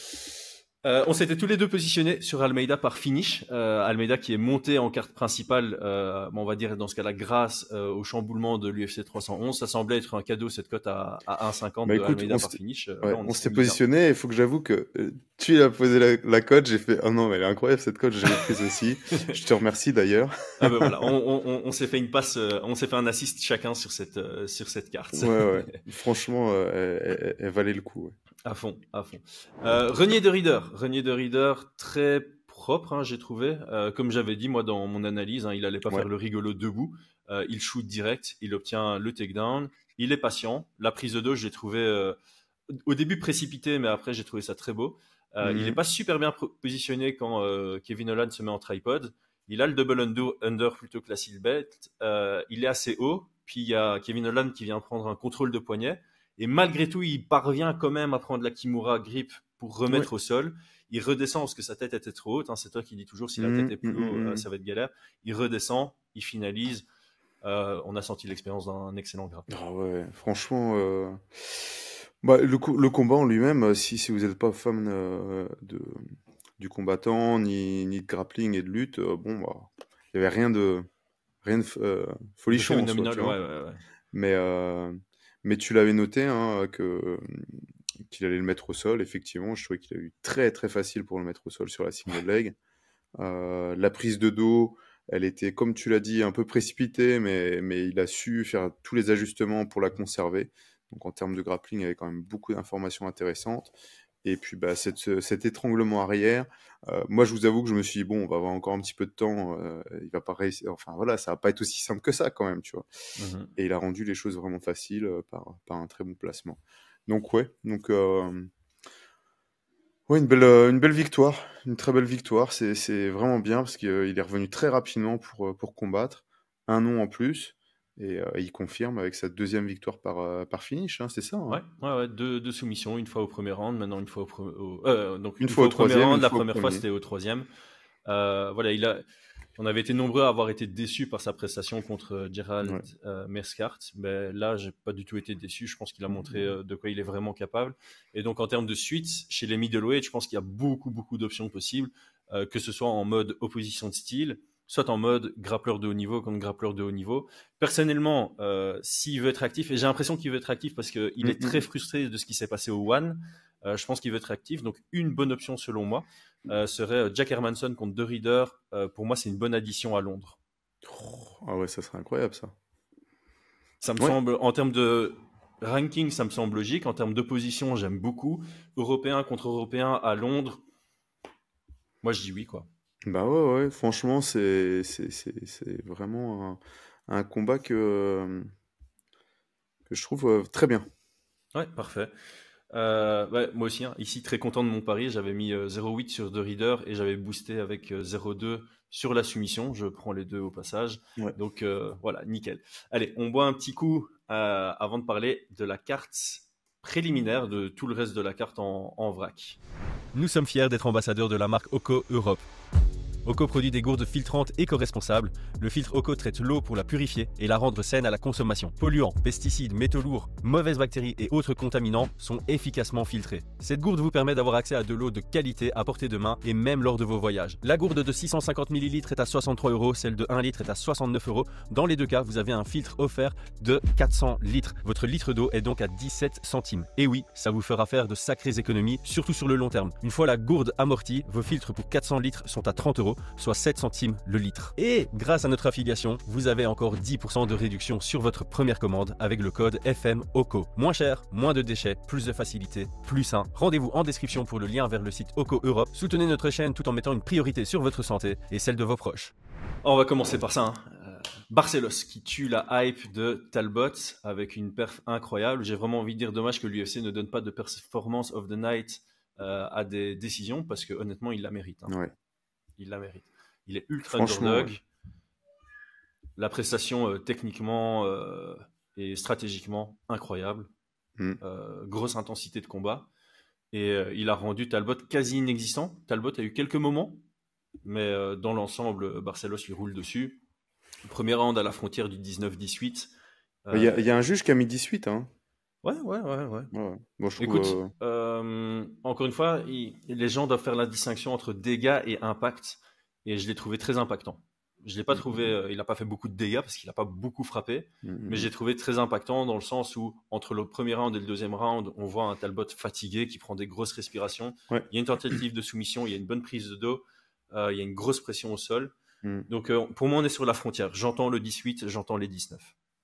On s'était tous les deux positionnés sur Almeida par finish. Almeida qui est monté en carte principale, on va dire dans ce cas-là, grâce au chamboulement de l'UFC 311. Ça semblait être un cadeau, cette cote à 1,50 de Almeida par finish. On s'était positionné, il faut que j'avoue que tu as posé la cote, j'ai fait « Oh non, mais elle est incroyable cette cote, je l'ai prise aussi. » Je te remercie d'ailleurs. Ah ben voilà, on s'est fait une passe, on s'est fait un assist chacun sur cette carte. Ouais. Franchement, elle valait le coup. Ouais. À fond. Renier de Reader, très propre, hein, j'ai trouvé. Comme j'avais dit, moi, dans mon analyse, hein, il allait pas faire le rigolo debout. Il shoot direct, il obtient le takedown. Il est patient. La prise de dos, je l'ai trouvé au début précipité, mais après, j'ai trouvé ça très beau. Il n'est pas super bien positionné quand Kevin Holland se met en tripod. Il a le double under plutôt que la seal belt. Il est assez haut. Puis il y a Kevin Holland qui vient prendre un contrôle de poignet. Et malgré tout, il parvient quand même à prendre la Kimura grip pour remettre au sol. Il redescend parce que sa tête était trop haute. Hein. C'est toi qui dis toujours si la tête est plus haute, ça va être galère. Il redescend, il finalise. On a senti l'expérience d'un excellent grappeur. Ah ouais, franchement, le combat en lui-même, si vous n'êtes pas fan du combattant, ni de grappling et de lutte, il n'y avait rien de folichon en soi, tu vois. Ouais. Mais tu l'avais noté hein, qu'il allait le mettre au sol. Effectivement, je trouvais qu'il a eu très très facile pour le mettre au sol sur la single leg. La prise de dos, elle était, comme tu l'as dit, un peu précipitée, mais il a su faire tous les ajustements pour la conserver. Donc en termes de grappling, il y avait quand même beaucoup d'informations intéressantes. Et puis cet étranglement arrière, moi je vous avoue que je me suis dit bon, on va avoir encore un petit peu de temps, il va pas réussir, enfin voilà, ça va pas être aussi simple que ça quand même, tu vois. Et il a rendu les choses vraiment faciles par un très bon placement. Donc une belle victoire, une très belle victoire, c'est vraiment bien parce qu'il est revenu très rapidement pour combattre, un nom en plus. Et il confirme avec sa deuxième victoire par finish, hein, c'est ça hein. Ouais, deux soumissions, une fois au premier round, maintenant une fois une fois au premier round, la première fois c'était au troisième. On avait été nombreux à avoir été déçus par sa prestation contre Gerald Meerschaert, mais là j'ai pas du tout été déçu, je pense qu'il a montré de quoi il est vraiment capable. Et donc en termes de suite, chez les middleweight, je pense qu'il y a beaucoup d'options possibles, que ce soit en mode opposition de style, soit en mode grappleur de haut niveau contre grappleur de haut niveau. Personnellement, s'il veut être actif, et j'ai l'impression qu'il veut être actif parce qu'il est très frustré de ce qui s'est passé au One, je pense qu'il veut être actif. Donc, une bonne option selon moi serait Jack Hermansson contre De Reader. Pour moi, c'est une bonne addition à Londres. Ah ouais, ça serait incroyable ça. Ça me semble, en termes de ranking, ça me semble logique. En termes d'opposition, j'aime beaucoup. Européen contre Européen à Londres, moi je dis oui quoi. Bah ouais, franchement, c'est vraiment un combat que je trouve très bien. Ouais, parfait. Moi aussi, hein, ici, très content de mon pari. J'avais mis 0,8 sur De Reader et j'avais boosté avec 0,2 sur la soumission. Je prends les deux au passage. Ouais. Donc voilà, nickel. Allez, on boit un petit coup avant de parler de la carte préliminaire, de tout le reste de la carte en vrac. Nous sommes fiers d'être ambassadeurs de la marque Oko Europe. Oko produit des gourdes filtrantes éco-responsables. Le filtre Oko traite l'eau pour la purifier et la rendre saine à la consommation. Polluants, pesticides, métaux lourds, mauvaises bactéries et autres contaminants sont efficacement filtrés. Cette gourde vous permet d'avoir accès à de l'eau de qualité à portée de main et même lors de vos voyages. La gourde de 650 ml est à 63 €, celle de 1 litre est à 69 €. Dans les deux cas, vous avez un filtre offert de 400 litres. Votre litre d'eau est donc à 17 centimes. Et oui, ça vous fera faire de sacrées économies, surtout sur le long terme. Une fois la gourde amortie, vos filtres pour 400 litres sont à 30 €, soit 7 centimes le litre. Et grâce à notre affiliation, vous avez encore 10% de réduction sur votre première commande avec le code FMOCO. Moins cher, moins de déchets, plus de facilité, plus sain. Rendez-vous en description pour le lien vers le site Oko Europe. Soutenez notre chaîne tout en mettant une priorité sur votre santé et celle de vos proches. On va commencer par ça. Barcelos qui tue la hype de Talbot avec une perf incroyable. J'ai vraiment envie de dire dommage que l'UFC ne donne pas de performance of the night à des décisions parce que honnêtement il la mérite. Hein. Ouais. Il la mérite. Il est ultra underdog. Ouais. La prestation techniquement et stratégiquement incroyable. Grosse intensité de combat. Et il a rendu Talbot quasi inexistant. Talbot a eu quelques moments, mais dans l'ensemble, Barcelos lui roule dessus. Premier round à la frontière du 19-18. Il y a un juge qui a mis 18. Hein. Ouais. Ouais. Bon, je trouve. Écoute, encore une fois, les gens doivent faire la distinction entre dégâts et impact. Et je l'ai trouvé très impactant. Je l'ai pas trouvé, il n'a pas fait beaucoup de dégâts parce qu'il n'a pas beaucoup frappé. Mais j'ai trouvé très impactant dans le sens où, entre le premier round et le deuxième round, on voit un Talbot fatigué qui prend des grosses respirations. Ouais. Il y a une tentative de soumission, il y a une bonne prise de dos, il y a une grosse pression au sol. Donc, pour moi, on est sur la frontière. J'entends le 18, j'entends les 19.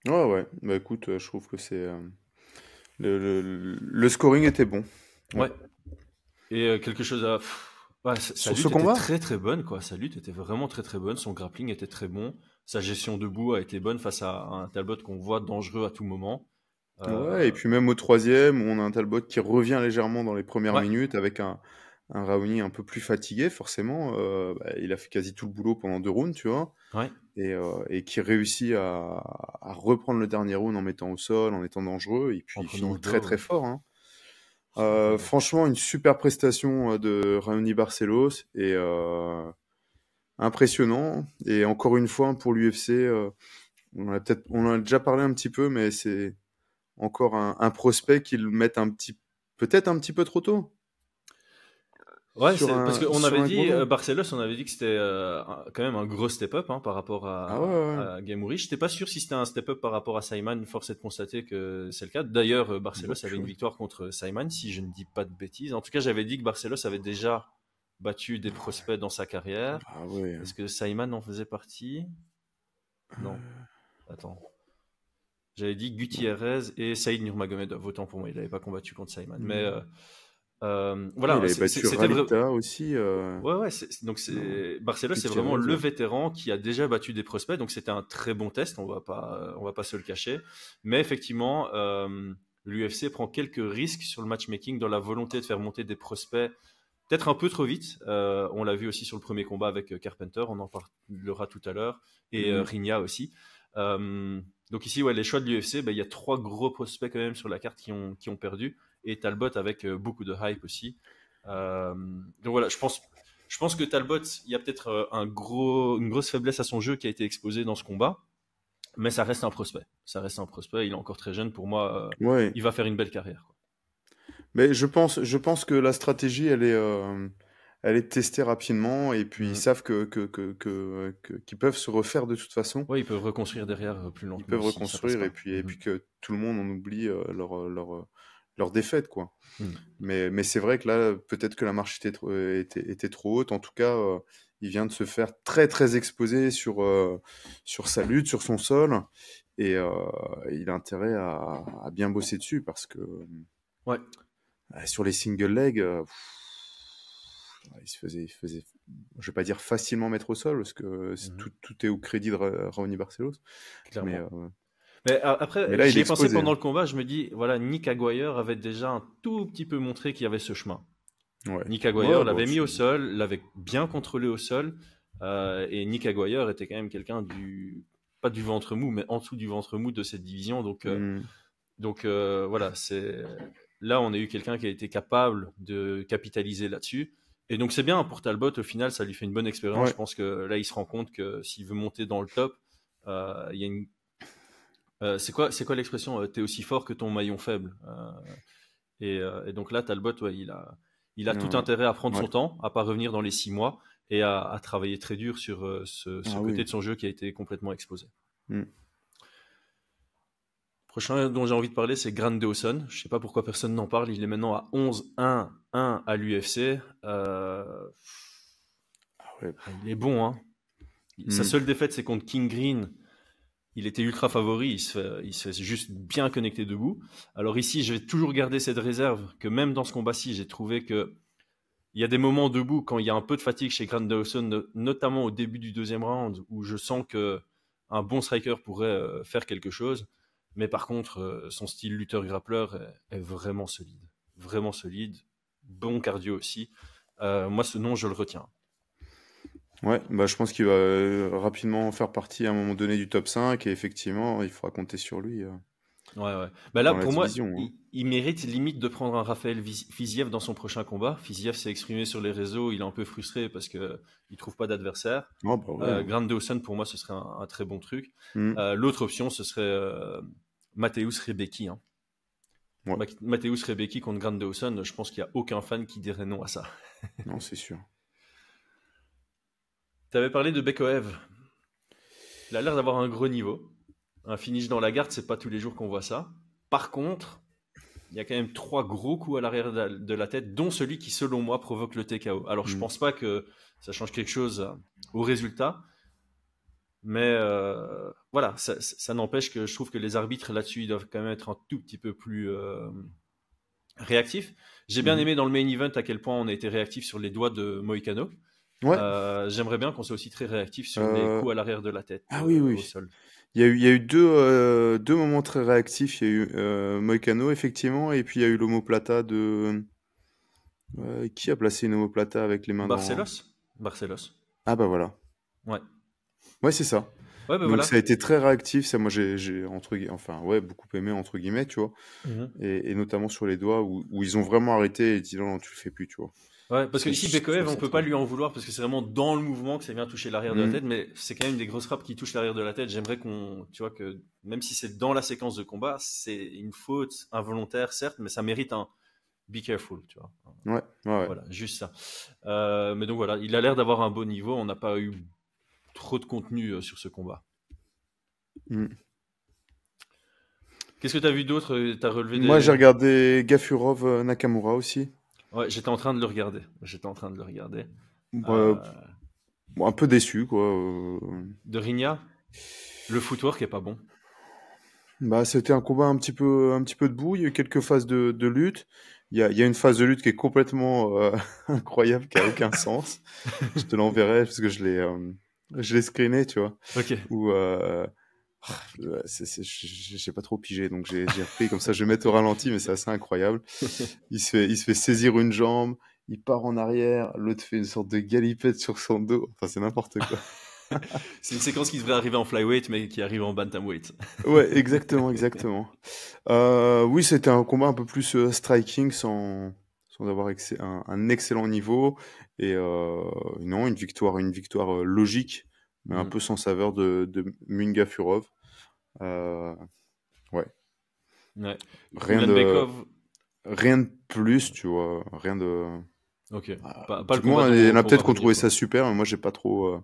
Ouais. Bah écoute, je trouve que c'est. Le scoring était bon. Ouais. Et quelque chose à. Ouais, sa Sur lutte ce était combat? très très bonne, quoi. Sa lutte était vraiment très très bonne. Son grappling était très bon. Sa gestion debout a été bonne face à un Talbot qu'on voit dangereux à tout moment. Ouais, et puis même au troisième, on a un Talbot qui revient légèrement dans les premières Ouais, minutes avec un Raoni un peu plus fatigué, forcément. Il a fait quasi tout le boulot pendant 2 rounds, tu vois. ouais, Et qui réussit à reprendre le dernier round en mettant au sol, en étant dangereux. Et puis en il prenant finit le très dos. très fort, hein. Super. Franchement, une super prestation de Raoni Barcelos et impressionnant. Et encore une fois, pour l'UFC, on en a déjà parlé un petit peu, mais c'est encore un prospect qu'ils mettent peut-être un petit peu trop tôt Ouais, parce qu'on sur avait un gros dit, nom. Barcelos, on avait dit que c'était quand même un gros step-up par rapport Ah ouais. à Gamouri. Je n'étais pas sûr si c'était un step-up par rapport à Simon. Force est de constater que c'est le cas. D'ailleurs, Barcelos Bon, avait une purée. victoire contre Simon, si je ne dis pas de bêtises. En tout cas, j'avais dit que Barcelos avait déjà battu des prospects dans sa carrière. Ah ouais. Est-ce que Simon en faisait partie? Non. Attends. J'avais dit Gutiérrez et Saïd Nurmagomedov. Autant pour moi, il n'avait pas combattu contre Simon. Mais Il voilà, avait battu c'était vrai. Ralita aussi. Ouais, Non, Barcelos, c'est Gutiérrez, vraiment le ouais. vétéran qui a déjà battu des prospects, donc c'était un très bon test, on va pas se le cacher. Mais effectivement, l'UFC prend quelques risques sur le matchmaking dans la volonté de faire monter des prospects peut-être un peu trop vite. On l'a vu aussi sur le premier combat avec Carpenter, on en parlera tout à l'heure, et Rigna aussi. Donc ici, ouais, les choix de l'UFC, il y a 3 gros prospects quand même sur la carte qui ont perdu, et Talbot avec beaucoup de hype aussi. Donc voilà, je pense que Talbot, il y a peut-être une grosse faiblesse à son jeu qui a été exposée dans ce combat, mais ça reste un prospect. Ça reste un prospect, il est encore très jeune. Pour moi, Ouais. il va faire une belle carrière, quoi. Mais je pense que la stratégie, elle est testée rapidement et puis ils savent qu'ils peuvent se refaire de toute façon. Ouais, ils peuvent reconstruire derrière plus Ils lentement peuvent si ça passe reconstruire pas. et puis que tout le monde en oublie leur défaite, quoi. Mais c'est vrai que là, peut-être que la marche était trop haute. En tout cas, il vient de se faire très très exposer sur sa lutte, sur son sol, et il a intérêt à bien bosser dessus parce que Ouais. sur les single legs, il se faisait, je vais pas dire facilement mettre au sol parce que tout est au crédit de Raoni Barcelos. Clairement. Mais Mais après, là, il j'y est ai pensé exposé, pendant hein. le combat, je me dis, voilà, Nick Aguirre avait déjà un tout petit peu montré qu'il y avait ce chemin. Ouais. Nick Aguirre Ouais, l'avait bon, mis au sol, l'avait bien contrôlé au sol, et Nick Aguirre était quand même quelqu'un pas du ventre mou, mais en dessous du ventre mou de cette division. Donc voilà, là on a eu quelqu'un qui a été capable de capitaliser là-dessus. Et donc c'est bien pour Talbot, au final ça lui fait une bonne expérience. Ouais. Je pense que là il se rend compte que s'il veut monter dans le top, il y a c'est quoi l'expression? T'es aussi fort que ton maillon faible. Et donc là, Talbot, ouais, il a tout Ouais. intérêt à prendre son Ouais. temps, à pas revenir dans les 6 mois et à travailler très dur sur ce Ah côté oui. de son jeu qui a été complètement exposé. Mm. Prochain dont j'ai envie de parler, c'est Grant Dawson. Je sais pas pourquoi personne n'en parle. Il est maintenant à 11-1-1 à l'UFC. Ouais. Il est bon, hein. Sa Mm. seule défaite, c'est contre King Green. Il était ultra favori, il se fait juste bien connecter debout. Alors ici, je vais toujours garder cette réserve que même dans ce combat-ci, j'ai trouvé que il y a des moments debout quand il y a un peu de fatigue chez Grant Dawson, notamment au début du deuxième round, où je sens que un bon striker pourrait faire quelque chose. Mais par contre, son style lutteur-grappleur est vraiment solide. Vraiment solide. Bon cardio aussi. Moi, ce nom, je le retiens. Ouais, bah, je pense qu'il va rapidement faire partie à un moment donné du top 5 et effectivement, il faudra compter sur lui Ouais. Bah là, dans la pour moi, division, hein. il mérite limite de prendre un Raphaël Fiziev dans son prochain combat. Fiziev s'est exprimé sur les réseaux, il est un peu frustré parce qu'il ne trouve pas d'adversaire. Oh, bah ouais. Grant Dawson, pour moi, ce serait un très bon truc. Mm. L'autre option, ce serait Mateusz Rebecki, hein. Ouais. Mateusz Rebecki contre Grant Dawson, je pense qu'il n'y a aucun fan qui dirait non à ça. Non, c'est sûr. Tu avais parlé de Bekoev. Il a l'air d'avoir un gros niveau. Un finish dans la garde, c'est pas tous les jours qu'on voit ça. Par contre, il y a quand même 3 gros coups à l'arrière de la tête, dont celui qui, selon moi, provoque le TKO. Alors, je pense pas que ça change quelque chose au résultat. Mais voilà, ça n'empêche que je trouve que les arbitres là-dessus, ils doivent quand même être un tout petit peu plus réactifs. J'ai bien aimé dans le main event à quel point on a été réactif sur les doigts de Moïcano. Ouais. J'aimerais bien qu'on soit aussi très réactif sur les coups à l'arrière de la tête oui. au sol. Il y a eu deux moments très réactifs. Il y a eu Moïcano, effectivement, et puis il y a eu l'omoplata de... qui a placé une omoplata avec les mains Barcelos. Ah bah voilà. Ouais, c'est ça. Ouais, bah Donc voilà. ça a été très réactif. Ça, moi, j'ai beaucoup aimé, entre guillemets, tu vois. Et notamment sur les doigts où ils ont vraiment arrêté et dit non, tu le fais plus, tu vois. Ouais, parce que ici, Bekoev, on peut pas très- lui en vouloir parce que c'est vraiment dans le mouvement que ça vient toucher l'arrière de la tête, mais c'est quand même des grosses frappes qui touchent l'arrière de la tête. J'aimerais tu vois, que même si c'est dans la séquence de combat, c'est une faute involontaire, certes, mais ça mérite un be careful, tu vois. Ouais. Voilà, juste ça. Mais donc voilà, il a l'air d'avoir un beau niveau. On n'a pas eu trop de contenu sur ce combat. Qu'est-ce que tu as vu d'autre? Tu as relevé des... Moi, j'ai regardé Gafurov Nakamura aussi. Ouais, j'étais en train de le regarder. Bon, un peu déçu, quoi. De Rigna, le footwork est pas bon. Bah, c'était un combat un petit peu debout. Il y a eu quelques phases de lutte. Il y a une phase de lutte qui est complètement incroyable, qui a aucun sens. Je te l'enverrai parce que je l'ai screené, tu vois. Ok. Où j'ai pas trop pigé, donc j'ai repris comme ça. Je vais mettre au ralenti, mais c'est assez incroyable. Il se fait saisir une jambe, il part en arrière, l'autre fait une sorte de galipette sur son dos. Enfin, c'est n'importe quoi. C'est une séquence qui devrait arriver en flyweight, mais qui arrive en bantamweight. Ouais, exactement. Oui, c'était un combat un peu plus striking sans avoir un excellent niveau et non, une victoire logique, mais un peu sans saveur de Munga Furov. Ouais. Rien de plus, tu vois, rien de. Ok. Pas le combat. Il y en a peut-être qui ont trouvé ça super, mais moi j'ai pas trop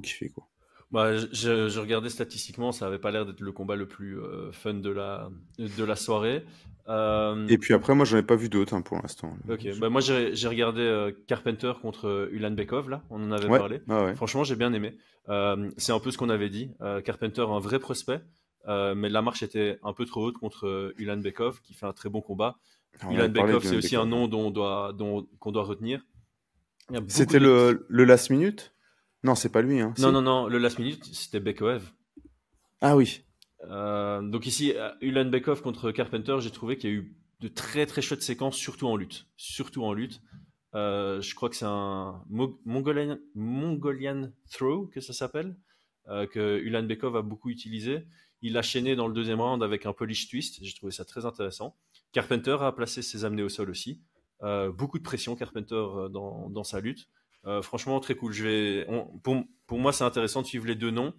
kiffé, quoi. Bah, je regardais statistiquement, ça avait pas l'air d'être le combat le plus fun de la soirée. Et puis après, moi j'en ai pas vu d'autres pour l'instant. Ok, bah moi j'ai regardé Carpenter contre Ulanbekov, là, on en avait parlé. Ouais. Franchement, j'ai bien aimé. C'est un peu ce qu'on avait dit. Carpenter, un vrai prospect, mais la marche était un peu trop haute contre Ulanbekov, qui fait un très bon combat. Ulanbekov, c'est aussi un nom qu'on doit retenir. C'était le last minute? Non, c'est pas lui. Hein. Non, le last minute, c'était Bekoev. Ah oui. Donc ici, Ulanbekov contre Carpenter, j'ai trouvé qu'il y a eu de très très chouettes séquences, surtout en lutte. Je crois que c'est un Mongolian Throw, que ça s'appelle, que Ulanbekov a beaucoup utilisé. Il a chaîné dans le deuxième round avec un Polish twist. J'ai trouvé ça très intéressant. Carpenter a placé ses amenés au sol aussi. Beaucoup de pression, Carpenter, dans sa lutte. Franchement, très cool. Pour moi, c'est intéressant de suivre les deux noms.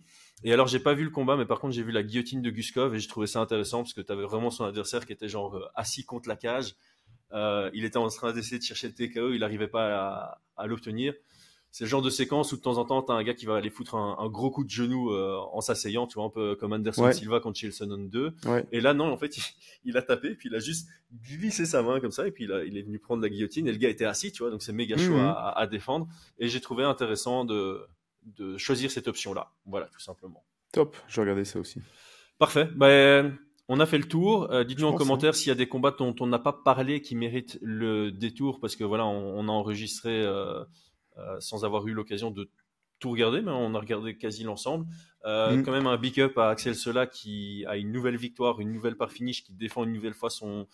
Et alors, j'ai pas vu le combat, mais par contre, j'ai vu la guillotine de Guskov et j'ai trouvé ça intéressant parce que tu avais vraiment son adversaire qui était genre assis contre la cage. Il était en train d'essayer de chercher le TKO, il n'arrivait pas à l'obtenir. C'est le genre de séquence où de temps en temps, tu as un gars qui va aller foutre un gros coup de genou en s'asseyant, tu vois, un peu comme Anderson Silva contre Chelson 2. Ouais. Et là, non, en fait, il a tapé, puis il a juste glissé sa main comme ça, et puis il est venu prendre la guillotine, et le gars était assis, tu vois, donc c'est méga chaud à défendre. Et j'ai trouvé intéressant de choisir cette option-là. Voilà, tout simplement. Top, je regardais ça aussi. Parfait. On a fait le tour. Dites-nous en commentaire s'il y a des combats dont on n'a pas parlé qui méritent le détour, parce que voilà, on a enregistré sans avoir eu l'occasion de tout regarder, mais on a regardé quasi l'ensemble. Quand même un big up à Axel Sola qui a une nouvelle victoire, une nouvelle par finish, qui défend une nouvelle fois son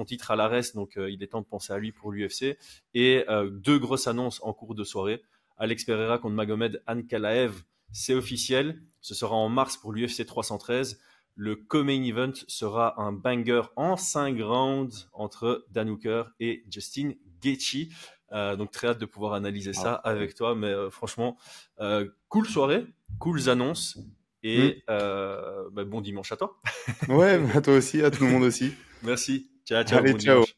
titre à l'ARES, donc il est temps de penser à lui pour l'UFC. Et 2 grosses annonces en cours de soirée. Alex Pereira contre Magomed Ankalaev, c'est officiel. Ce sera en mars pour l'UFC 313. Le co-main event sera un banger en 5 rounds entre Dan Hooker et Justin Gaethje. Donc très hâte de pouvoir analyser ça avec toi. Mais franchement, cool soirée, cool annonces et bon dimanche à toi. Ouais, à toi aussi, à tout le monde aussi. Merci. Ciao, ciao. Allez, Bon ciao. dimanche.